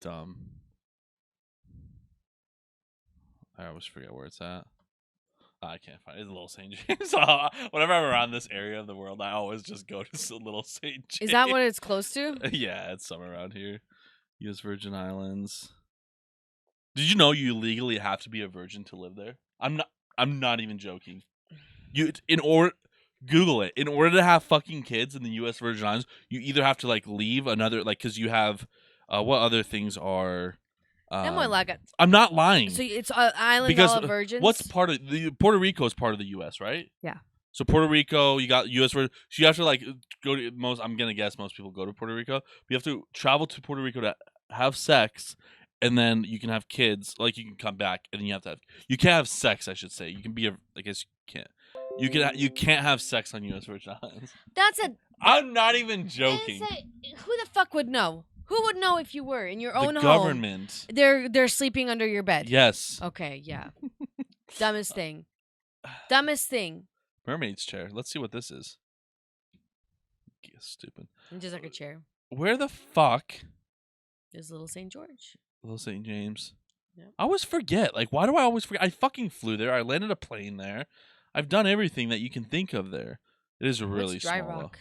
dumb. I always forget where it's at. I can't find it. It's Little St. James. So whenever I'm around this area of the world, I always just go to Little St. James. Is that what it's close to? Yeah, it's somewhere around here. U.S. Virgin Islands. Did you know you legally have to be a virgin to live there? I'm not even joking. Google it. In order to have fucking kids in the U.S. Virgin Islands, you either have to like leave another, like, because you have what other things are I'm not lying. So it's island because all of virgins. what's part of Puerto Rico is part of the U.S., right? Yeah. So Puerto Rico, you got U.S. So you have to like go to most. I'm gonna guess most people go to Puerto Rico. But you have to travel to Puerto Rico to have sex, and then you can have kids. Like you can come back, and then you have to have. You can't have sex, I should say. You can be a. I guess you can't. You can't have sex on U.S. Virgin Islands. I'm not even joking. Who the fuck would know? Who would know if you were in your own home? The government. They're sleeping under your bed. Yes. Okay, yeah. Dumbest thing. Dumbest thing. Mermaid's chair. Let's see what this is. Stupid. Just like a chair. Where the fuck? There's Little St. George. Little St. James. Yep. I always forget. Like, why do I always forget? I fucking flew there. I landed a plane there. I've done everything that you can think of there. It is a really dry small rock.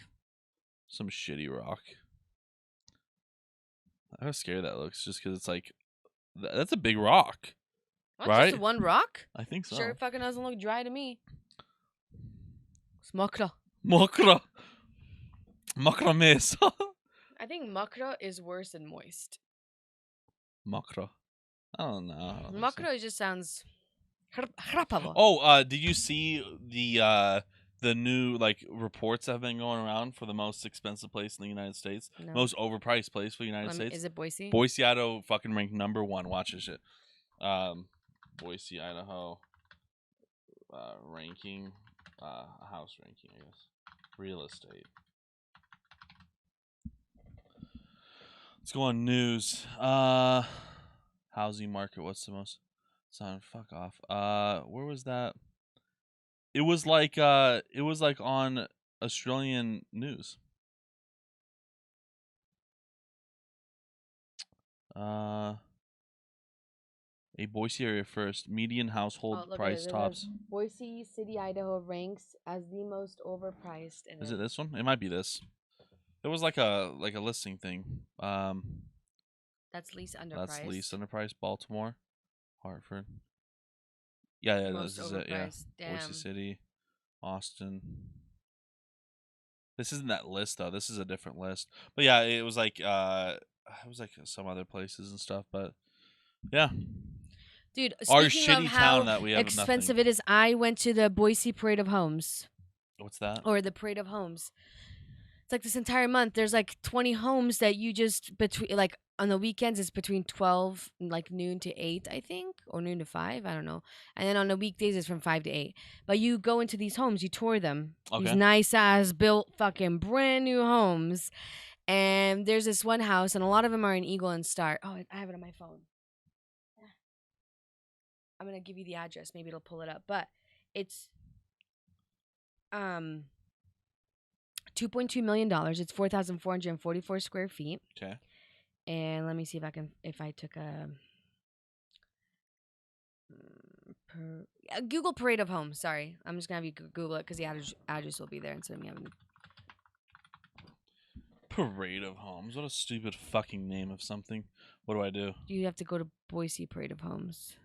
Some shitty rock. How scary that looks, just because it's like, that's a big rock. Right? Just one rock? I think so. Sure fucking doesn't look dry to me. It's mokra. Mokra. Mokra mesa. I think mokra is worse than moist. Mokra. I don't know. Mokra just sounds hrapavo. Oh, did you see the new like reports that have been going around for the most expensive place in the United States? No. Most overpriced place for the United States? Is it Boise? Boise, Idaho fucking ranked #1. Watch this shit. Boise, Idaho ranking, house ranking, I guess. Real estate. Let's go on news. Housing market, what's the most? Son, fuck off. Where was that? It was like on Australian news. A Boise area first. Median household price tops. Boise City, Idaho ranks as the most overpriced. Is it this one? It might be this. There was like a listing thing. That's least underpriced. That's least underpriced. Baltimore, Hartford. Yeah, Most this is it. Yeah, Damn. Boise City, Austin. This isn't that list though. This is a different list. But yeah, it was like some other places and stuff. But yeah. Dude, our speaking shitty of how town that we have expensive nothing. it is, I went to the Boise Parade of Homes. What's that? Or the Parade of Homes. It's like this entire month. There's like 20 homes that you just between like on the weekends it's between 12 like noon to 8 I think, or noon to 5, I don't know. And then on the weekdays it's from 5 to 8. But you go into these homes, you tour them. Okay. These nice ass built fucking brand new homes. And there's this one house, and a lot of them are in Eagle and Star. Oh, I have it on my phone. I'm going to give you the address. Maybe it'll pull it up. But it's $2.2 million. It's 4,444 square feet. Okay. And let me see if I took a Google Parade of Homes. Sorry. I'm just going to have you Google it because the address will be there instead of me having Parade of Homes. What a stupid fucking name of something. What do I do? You have to go to Boise Parade of Homes.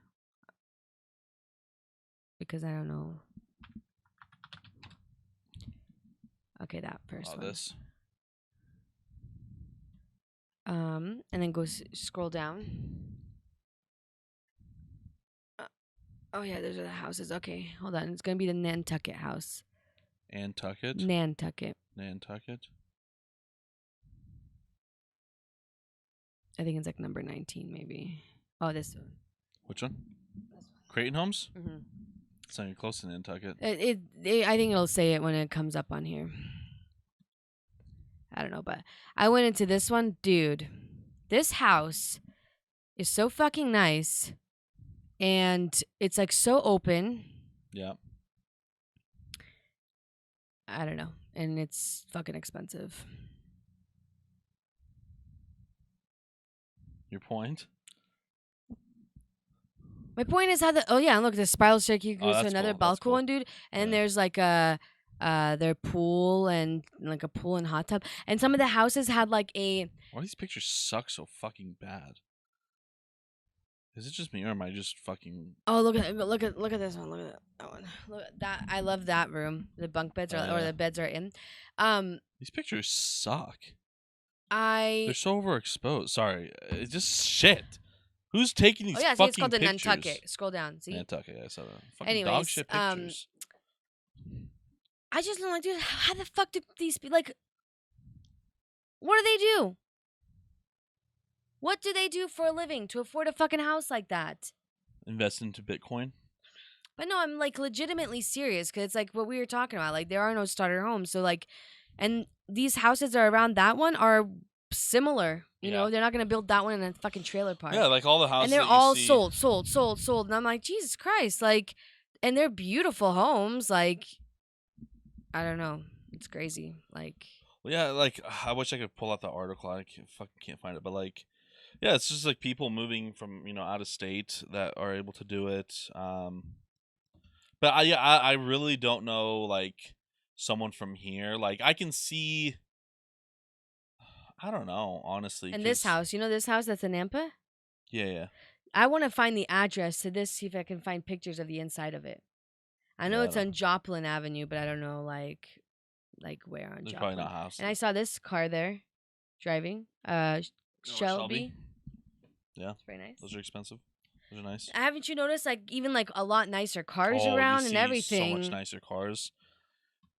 Because I don't know. Okay, that first one. This. And then go scroll down. Oh yeah, those are the houses. Okay, hold on. It's gonna be the Nantucket house. Nantucket. Nantucket. Nantucket. I think it's like number 19, maybe. Oh, this one. Which one? This one. Creighton Homes. Mm-hmm. It's not even close to Nantucket. I think it'll say it when it comes up on here. I don't know, but I went into this one. Dude, this house is so fucking nice. And it's like so open. Yeah. I don't know. And it's fucking expensive. Your point? My point is how look, the spiral staircase goes to another balcony one, dude. And then there's like their pool and like a pool and hot tub. And some of the houses had like a. Why these pictures suck so fucking bad? Is it just me or am I just fucking? Oh, look at this one. Look at that one. Look at that. I love that room. The bunk beds or the beds are in. These pictures suck. They're so overexposed. Sorry, it's just shit. Who's taking these fucking see, it's called the pictures? Nantucket. Scroll down. See? Nantucket. I saw that. Fucking dog shit pictures. I just don't like, dude, how the fuck do these people, like, what do they do? What do they do for a living to afford a fucking house like that? Invest into Bitcoin? But no, I'm, like, legitimately serious, because it's like what we were talking about. Like, there are no starter homes. So, like, and these houses that are around that one are similar. You know, they're not going to build that one in a fucking trailer park. Yeah, like all the houses. And they're all sold. And I'm like, Jesus Christ. Like, and they're beautiful homes. Like, I don't know. It's crazy. Like, well, yeah, like I wish I could pull out the article. I can't find it. But like, yeah, it's just like people moving from out of state that are able to do it. But I really don't know like someone from here. Like I can see. I don't know, honestly. And this house, this house that's in Nampa? Yeah. I want to find the address to this, see if I can find pictures of the inside of it. I know it's on Joplin Avenue, but I don't know, like where on Joplin. There's probably not a house. And I saw this car there, driving. Shelby. Yeah. It's very nice. Those are expensive. Those are nice. Haven't you noticed, like, even, like, a lot nicer cars around and everything? So much nicer cars.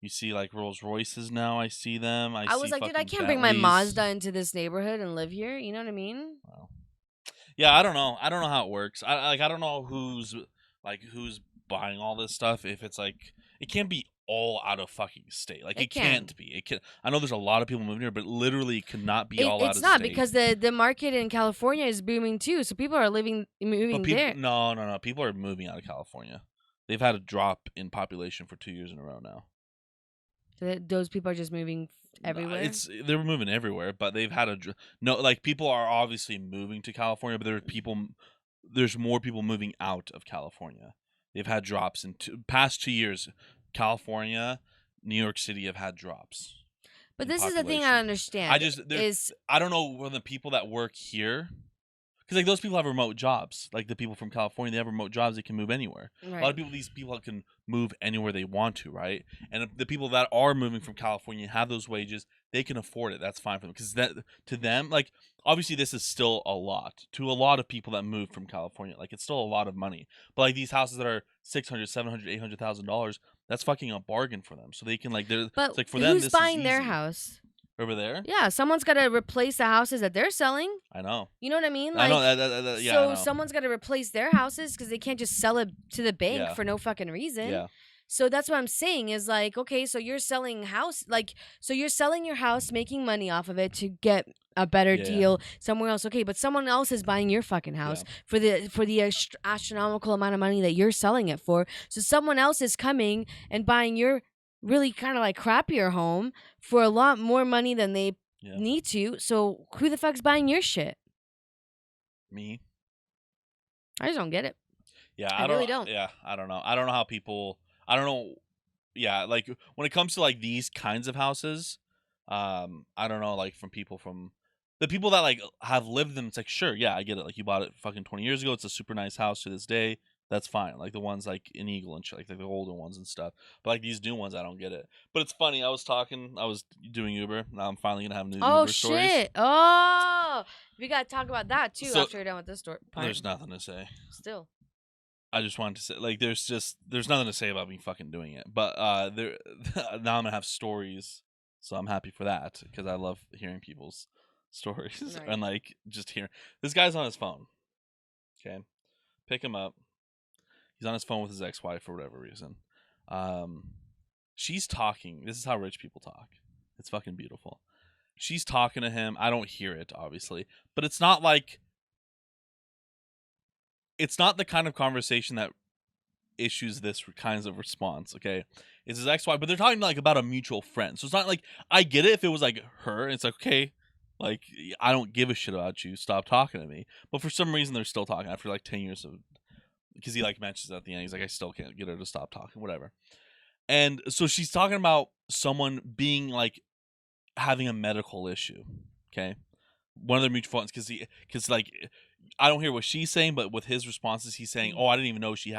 You see, like, Rolls Royces now. I see them. I was like, dude, I can't bring my Mazda into this neighborhood and live here. You know what I mean? Wow. Yeah, I don't know. I don't know how it works. I don't know who's buying all this stuff. If it's like, it can't be all out of fucking state. Like, it can't be. It can. I know there's a lot of people moving here, but literally it could not be all out of state. It's not, because the market in California is booming too. So people are moving there. No. People are moving out of California. They've had a drop in population for 2 years in a row now. So those people are just moving everywhere? They're moving everywhere, but they've had people are obviously moving to California, but there's more people moving out of California. They've had drops in past 2 years. California, New York City have had drops. But this is the thing I understand. I don't know when the people that work here, because like those people have remote jobs. Like the people from California, they have remote jobs. They can move anywhere. Right. A lot of these people can move anywhere they want to, right? And the people that are moving from California have those wages. They can afford it. That's fine for them, because that to them, like obviously this is still a lot to a lot of people that move from California. Like it's still a lot of money. But like these houses that are $600,000, $700,000, $800,000, that's fucking a bargain for them. So they can like But like for them, who's buying their house? Over there? Yeah, someone's got to replace the houses that they're selling. I know. You know what I mean? Like, I know. Yeah, so someone's got to replace their houses because they can't just sell it to the bank for no fucking reason. Yeah. So that's what I'm saying is like, okay, so you're selling you're selling your house, making money off of it to get a better deal somewhere else. Okay, but someone else is buying your fucking house for the astronomical amount of money that you're selling it for. So someone else is coming and buying your really kind of like crappier home for a lot more money than they need to. So who the fuck's buying your shit? Me. I just don't get it. Yeah, I really don't. Yeah, I don't know. I don't know how people. I don't know. Yeah, like when it comes to like these kinds of houses, I don't know. Like from the people that like have lived them, it's like sure, yeah, I get it. Like you bought it fucking 20 years ago. It's a super nice house to this day. That's fine. Like the ones like in Eagle and shit, like the older ones and stuff. But like these new ones, I don't get it. But it's funny. I was doing Uber. Now I'm finally gonna have new Uber stories. Oh shit! Oh, we gotta talk about that too after we're done with this story. There's nothing to say. Still. I just wanted to say, like, there's nothing to say about me fucking doing it. But now I'm gonna have stories, so I'm happy for that because I love hearing people's stories and like just hearing. This guy's on his phone. Okay, pick him up. He's on his phone with his ex-wife for whatever reason. She's talking. This is how rich people talk. It's fucking beautiful. She's talking to him. I don't hear it, obviously. But it's not like... It's not the kind of conversation that issues this kinds of response, okay? It's his ex-wife, but they're talking like about a mutual friend. So it's not like... I get it if it was like her, and it's like, okay, like, I don't give a shit about you. Stop talking to me. But for some reason, they're still talking after like 10 years of... Because he like mentions at the end, he's like, I still can't get her to stop talking, whatever. And so she's talking about someone being like having a medical issue. Okay, one of their mutual friends, because like I don't hear what she's saying, but with his responses, he's saying, "Oh, I didn't even know he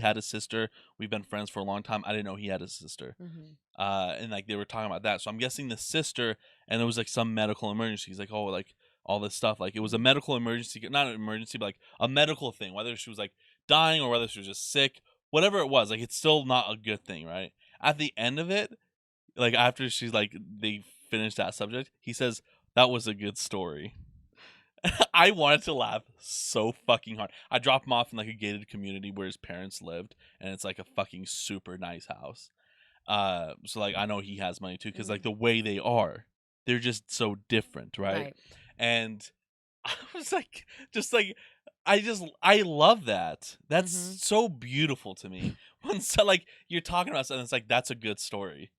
had a sister. We've been friends for a long time. I didn't know he had a sister." And like they were talking about that. So I'm guessing the sister, and there was like some medical emergency. He's like, "Oh, like all this stuff. Like, it was a medical emergency, not an emergency, but like a medical thing, whether she was like dying or whether she was just sick, whatever it was, like, it's still not a good thing, right? At the end of it, like, after she's like, they finished that subject, he says, that was a good story. I wanted to laugh so fucking hard. I dropped him off in like a gated community where his parents lived, and it's like a fucking super nice house. So like, I know he has money too, because like the way they are, they're just so different, right? And I was like, I love that. That's so beautiful to me. When so like you're talking about something, it's like, that's a good story.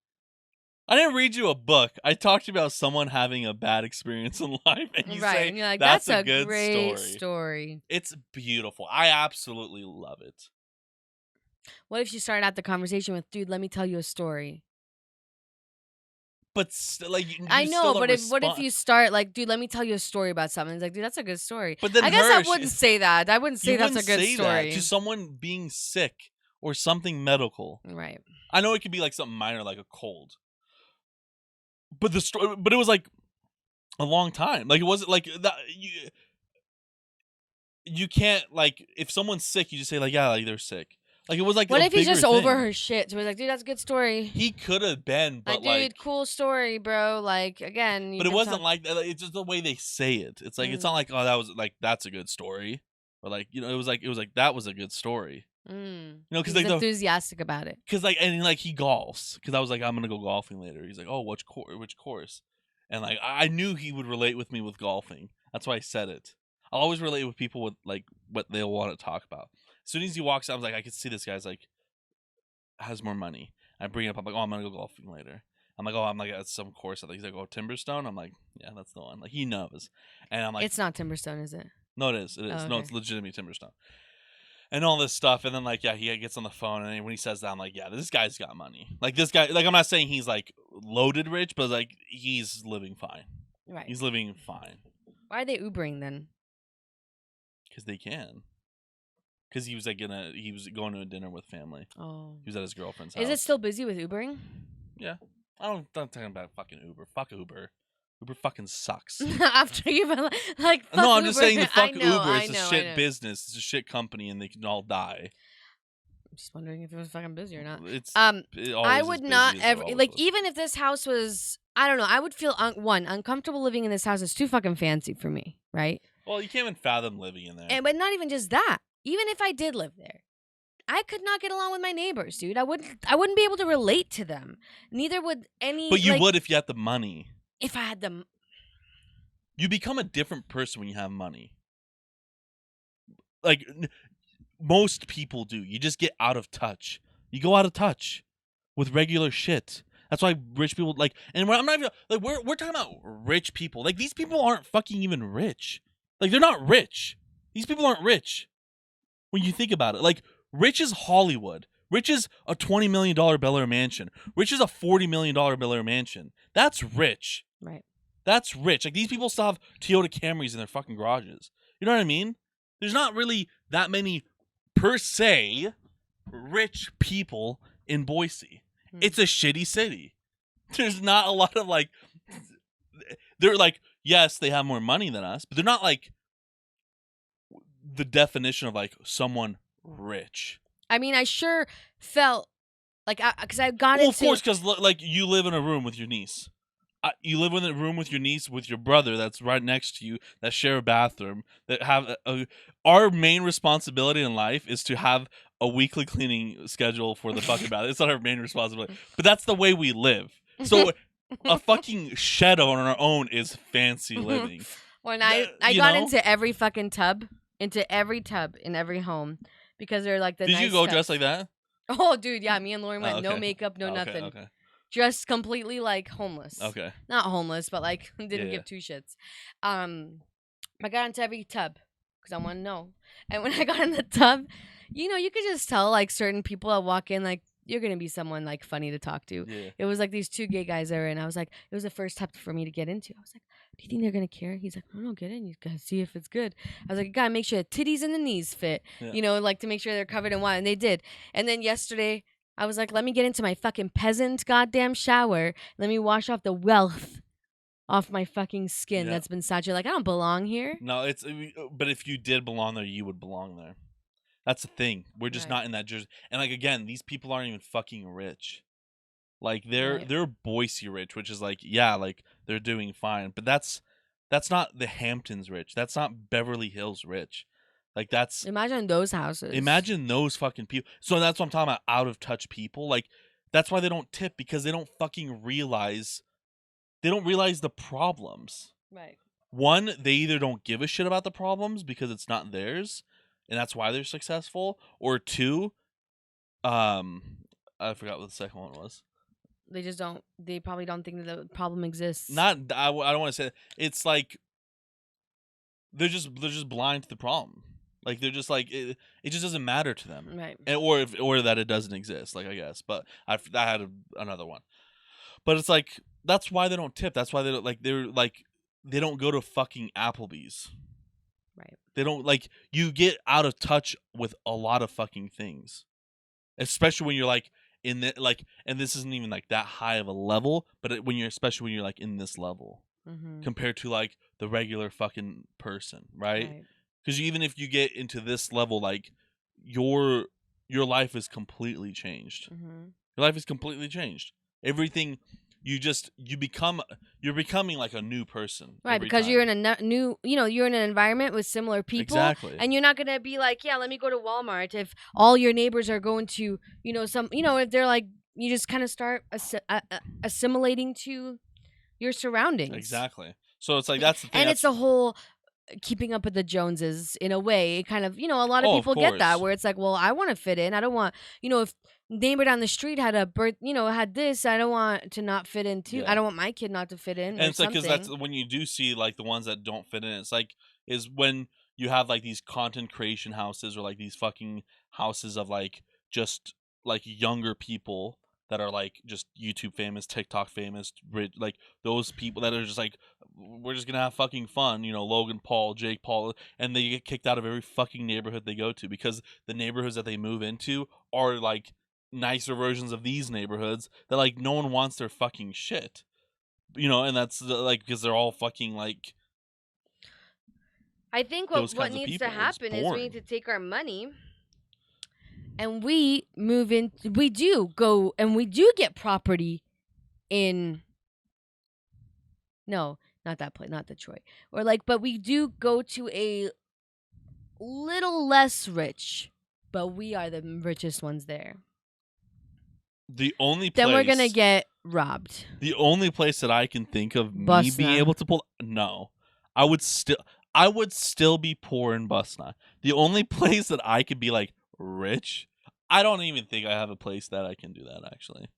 I didn't read you a book. I talked to you about someone having a bad experience in life, and you say, and you're like, that's a good great story. It's beautiful. I absolutely love it. What if you started out the conversation with, dude, let me tell you a story? But like, I know, but what if you start like, dude, let me tell you a story about something? It's like, dude, that's a good story. But then I guess I wouldn't say that. I wouldn't say that's a good story to someone being sick or something medical. Right. I know it could be like something minor, like a cold. But the story, but it was like a long time. Like, it wasn't like that. You can't, like, if someone's sick, you just say like, yeah, like, they're sick. Like, it was like, what if he's just over her shit? So he's like, dude, that's a good story. He could have been, but like, dude, cool story, bro. Like, again, but it wasn't like that. It's just the way they say it. It's like, it's not like, oh, that was like, that's a good story, or like, you know, it was like that was a good story. You know, because like enthusiastic about it. Because like, and like, he golfs. Because I was like, I'm gonna go golfing later. He's like, oh, which course? And like, I knew he would relate with me with golfing. That's why I said it. I'll always relate with people with like what they'll want to talk about. As soon as he walks out, I was like, I can see this guy's like has more money. I bring it up. I'm like, oh, I'm gonna go golfing later. I'm like, oh, I'm like at some course. He's like, oh, Timberstone. I'm like, yeah, that's the one. Like, he knows. And I'm like, it's not Timberstone, is it? No, it is. It is. Oh, okay. No, it's legitimately Timberstone. And all this stuff, and then like, yeah, he gets on the phone, and when he says that, I'm like, yeah, this guy's got money. Like, this guy, like, I'm not saying he's like loaded rich, but like, he's living fine. Right. He's living fine. Why are they Ubering then? Because they can. Because he was like he was going to a dinner with family. Oh. He was at his girlfriend's house. Is it still busy with Ubering? Yeah. I'm talking about fucking Uber. Fuck Uber. Uber fucking sucks. After you've been like, fuck no, I'm Uber. just saying the fuck Uber. It's a shit business. It's a shit company, and they can all die. I'm just wondering if it was fucking busy or not. I would not ever like, even if this house was, I don't know, I would feel uncomfortable living in this house. It's too fucking fancy for me, right? Well, you can't even fathom living in there. But not even just that. Even if I did live there, I could not get along with my neighbors, dude. I wouldn't be able to relate to them. Neither would any. But you would if you had the money. If I had the. You become a different person when you have money. Like, most people do. You just get out of touch. You go out of touch with regular shit. That's why rich people, like, and I'm not even, like, we're talking about rich people. Like, these people aren't fucking even rich. Like, they're not rich. These people aren't rich. When you think about it, like, rich is Hollywood. Rich is a $20 million Bel Air mansion. Rich is a $40 million Bel Air mansion. That's rich. Right. That's rich. Like, these people still have Toyota Camrys in their fucking garages. You know what I mean? There's not really that many, per se, rich people in Boise. It's a shitty city. There's not a lot of, like, they're like, yes, they have more money than us, but they're not like the definition of like someone rich. I mean, I sure felt like, because I got into. Of course, because like, you live in a room with your niece. You live in a room with your niece, with your brother that's right next to you, that share a bathroom, that have our main responsibility in life is to have a weekly cleaning schedule for the fucking bathroom. It's not our main responsibility, but that's the way we live. So a fucking shed on our own is fancy living. When I got into every fucking tub, in every home, because they're like the. Did nice you go tubs. dressed like that? Oh, dude, yeah. Me and Lauren went okay. No makeup, no nothing. Okay. Just completely like homeless. Okay. Not homeless, but like didn't give two shits. I got into every tub because I want to know. And when I got in the tub, you know, you could just tell like certain people that walk in, like, you're gonna be someone like funny to talk to. Yeah. It was like these two gay guys there, and I was like, it was the first tub for me to get into. I was like, do you think they're gonna care? He's like, I don't know, get in. You gotta see if it's good. I was like, you gotta make sure the titties and the knees fit. Yeah. You know, like to make sure they're covered in wine, and they did. And then yesterday, I was like, let me get into my fucking peasant goddamn shower. Let me wash off the wealth off my fucking skin that's been saturated. Like, I don't belong here. No, but if you did belong there, you would belong there. That's the thing. We're just not in that jersey. And like again, these people aren't even fucking rich. Like they're Boise rich, which is like, yeah, like they're doing fine. But that's not the Hamptons rich. That's not Beverly Hills rich. Like imagine those houses. Imagine those fucking people. So that's what I'm talking about, out of touch people. Like that's why they don't tip, because they don't fucking realize the problems. Right. One, they either don't give a shit about the problems because it's not theirs, and that's why they're successful. Or two, I forgot what the second one was. They just don't. They probably don't think that the problem exists. I don't want to say it. It's like they're just blind to the problem. Like they're just like it just doesn't matter to them, right? Or that it doesn't exist. Like I guess, but I had another one. But it's like that's why they don't tip. That's why they don't go to fucking Applebee's. Right. They don't you get out of touch with a lot of fucking things, especially when you're like in the and this isn't even like that high of a level, but especially when you're like in this level compared to like the regular fucking person, right? Because even if you get into this level, like your life is completely changed. Your life is completely changed. Everything. You're becoming like a new person, right? Because you're in a new, you're in an environment with similar people, exactly. And you're not gonna be like, yeah, let me go to Walmart if all your neighbors are going to, if they're like, you just kind of start assimilating to your surroundings. Exactly. So it's like that's the thing, and it's the whole keeping up with the Joneses in a way. It kind of, a lot of people get that where it's like, well, I want to fit in. I don't want, if neighbor down the street had a birth, had this, I don't want to not fit in too. I don't want my kid not to fit in. And it's like, because that's when you do see like the ones that don't fit in. It's like is when you have like these content creation houses or like these fucking houses of like just like younger people that are like just YouTube famous, TikTok famous, like those people that are just like, we're just gonna have fucking fun, Logan Paul, Jake Paul, and they get kicked out of every fucking neighborhood they go to because the neighborhoods that they move into are like nicer versions of these neighborhoods that like no one wants their fucking shit, and that's like because they're all fucking like. I think what needs to happen is we need to take our money. And we move in. We do go, and we do get property in. No, not that place, not Detroit. Or but we do go to a little less rich, but we are the richest ones there. The only place. Then we're gonna get robbed. The only place that I can think of me being able to pull. No, I would still be poor in Busna. The only place that I could be like rich, I don't even think I have a place that I can do that actually.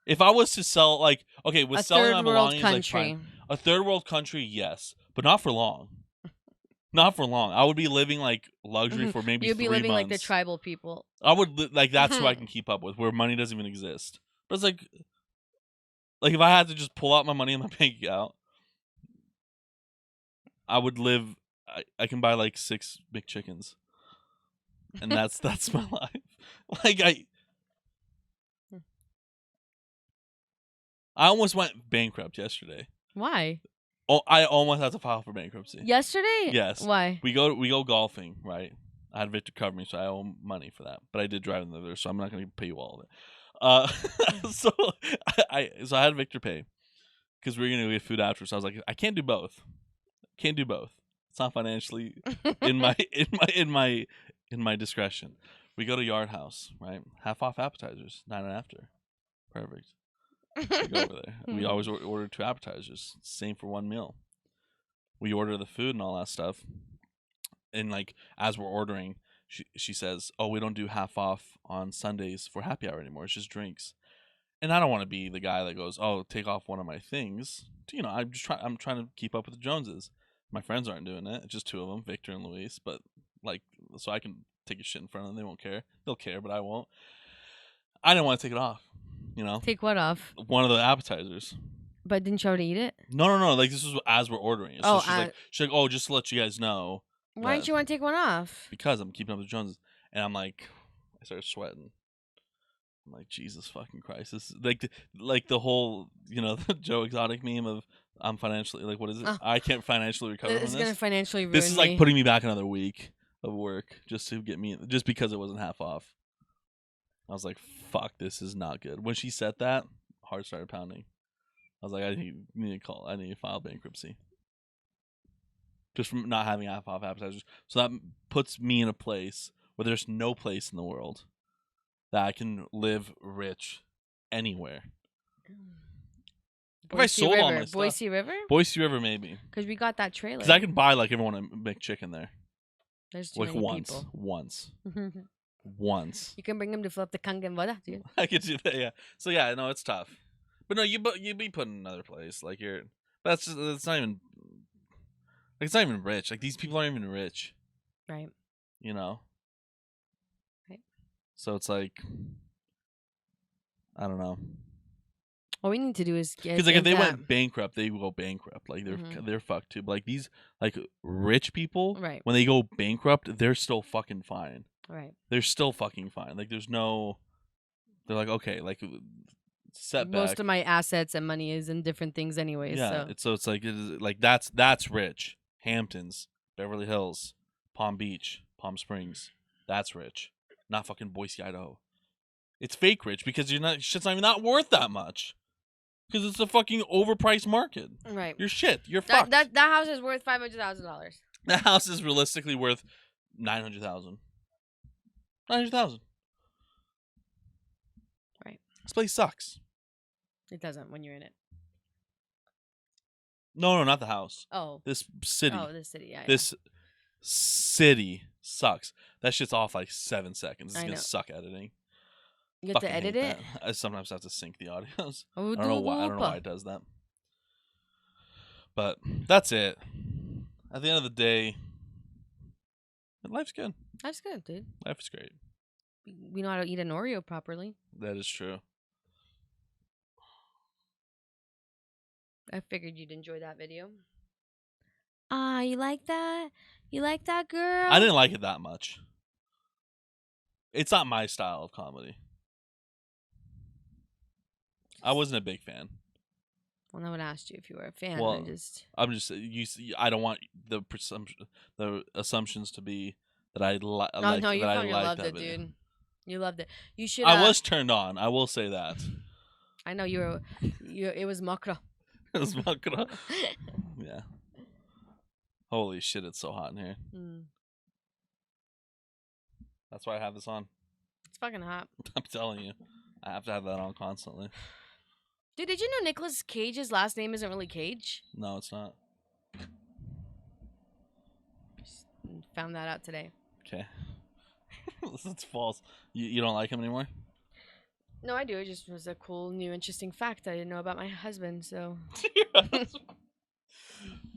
If I was to sell with selling my belongings, like fine. A third world country, yes, but not for long. Not for long. I would be living like luxury for maybe 3 months. You'd be living like the tribal people. I would that's who I can keep up with, where money doesn't even exist. But it's like if I had to just pull out my money in my bank account, I would live. I can buy like 6 McChickens. And that's my life. I almost went bankrupt yesterday. Why? Oh, I almost had to file for bankruptcy. Yesterday? Yes. Why? We go golfing, right? I had Victor cover me, so I owe money for that. But I did drive in there, so I'm not going to pay you all of it. So I had Victor pay because we were going to get food after. So I was like, I can't do both. It's not financially in my discretion. We go to Yard House, right? Half off appetizers, 9 and after. Perfect. We go over there. We always order 2 appetizers. Same for 1 meal. We order the food and all that stuff. And as we're ordering, she says, "Oh, we don't do half off on Sundays for happy hour anymore. It's just drinks." And I don't want to be the guy that goes, "Oh, take off one of my things." I'm trying to keep up with the Joneses. My friends aren't doing it. It's just 2 of them, Victor and Luis. But so I can take a shit in front of them. They won't care. They'll care, but I won't. I didn't want to take it off. Take what off? One of the appetizers. But didn't you already eat it? No. This was as we're ordering it. So she's like, "Oh, just to let you guys know." Why didn't you want to take one off? Because I'm keeping up with the Joneses, and I'm like, I started sweating. I'm like, Jesus fucking Christ. This like the whole, the Joe Exotic meme of I'm financially, like, what is it? Oh. I can't financially recover from It's this. gonna financially ruin This is like me. putting me back another week of work just to get me, just because it wasn't half off. I was like, fuck, this is not good. When she said that, heart started pounding. I was like, I need to file bankruptcy. Just from not having half off appetizers. So that puts me in a place where there's no place in the world that I can live rich anywhere. If I sold all my stuff. Boise River? Boise River, maybe. Because we got that trailer. Because I can buy like everyone a McChicken there. There's too like many once. people. Once. You can bring them to fill up the Kangen Voda, dude. I could do that, yeah. So yeah, no, it's tough. But no, you'd be put in another place. Like that's not even. Like, it's not even rich. Like, these people aren't even rich. Right. You know? Right. So it's like, I don't know. What we need to do is get. Because like if they went bankrupt, they go bankrupt. Like they're fucked too. But like these like rich people, right? When they go bankrupt, they're still fucking fine. Right. They're still fucking fine. Like there's no. They're like, okay, like setback. Most of my assets and money is in different things anyways. Yeah. So It's like that's rich. Hamptons, Beverly Hills, Palm Beach, Palm Springs. That's rich. Not fucking Boise, Idaho. It's fake rich because shit's not even not worth that much. Because it's a fucking overpriced market. Right. You're shit. You're fucked. That house is worth $500,000. That house is realistically worth $900,000. $900,000. Right. This place sucks. It doesn't when you're in it. No, not the house. Oh. This city. Oh, this city, yeah. This city sucks. That shit's off like 7 seconds. It's gonna suck editing. You have to edit it? I sometimes have to sync the audios. Oh, I don't know why it does that. But that's it. At the end of the day, life's good. Life's good, dude. Life is great. We know how to eat an Oreo properly. That is true. I figured you'd enjoy that video. Ah, you like that? You like that, girl? I didn't like it that much. It's not my style of comedy. I wasn't a big fan. Well, no one asked you if you were a fan. Well, I'm just I don't want the assumptions to be that I like. No, you probably loved it, video. dude. You loved it. You should. I was turned on. I will say that. I know you were. It was makra. It was makra. Yeah. Holy shit! It's so hot in here. That's why I have this on. It's fucking hot. I'm telling you, I have to have that on constantly. Dude, did you know Nicolas Cage's last name isn't really Cage? No, it's not. Just found that out today. Okay. That's false. You don't like him anymore? No, I do. It just was a cool, new, interesting fact I didn't know about my husband, so...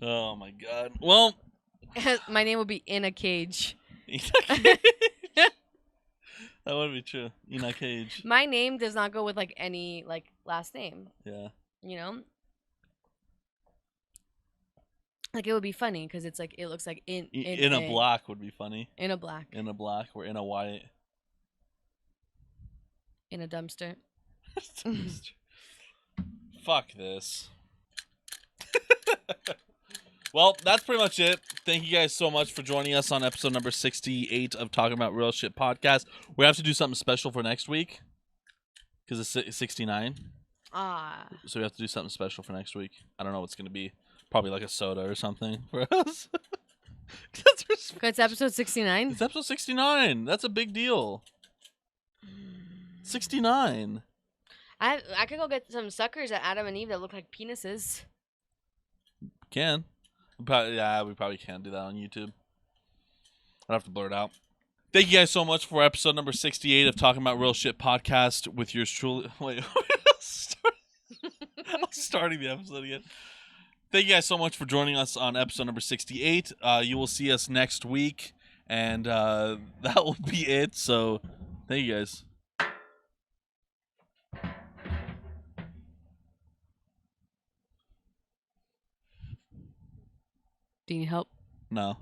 Oh, my God. Well... My name would be In a Cage. That would be true. In a Cage. My name does not go with, like, any, like, last name. Yeah. You know? Like, it would be funny, because it's like, it looks like in a black would be funny. In a black. In a black or in a white. In a dumpster. Fuck this. Well, that's pretty much it. Thank you guys so much for joining us on episode number 68 of Talking About Real Shit podcast. We have to do something special for next week because it's 69. So we have to do something special for next week. I don't know what it's going to be. Probably like a soda or something for us. It's episode 69? It's episode 69. That's a big deal. 69. I could go get some suckers at Adam and Eve that look like penises. Can. We probably can do that on YouTube. I'd have to blur it out. Thank you guys so much for episode number 68 of Talking About Real Shit podcast with yours truly. Wait, I'm starting the episode again. Thank you guys so much for joining us on episode number 68. You will see us next week, and that will be it. So, thank you guys. Do you need help? No.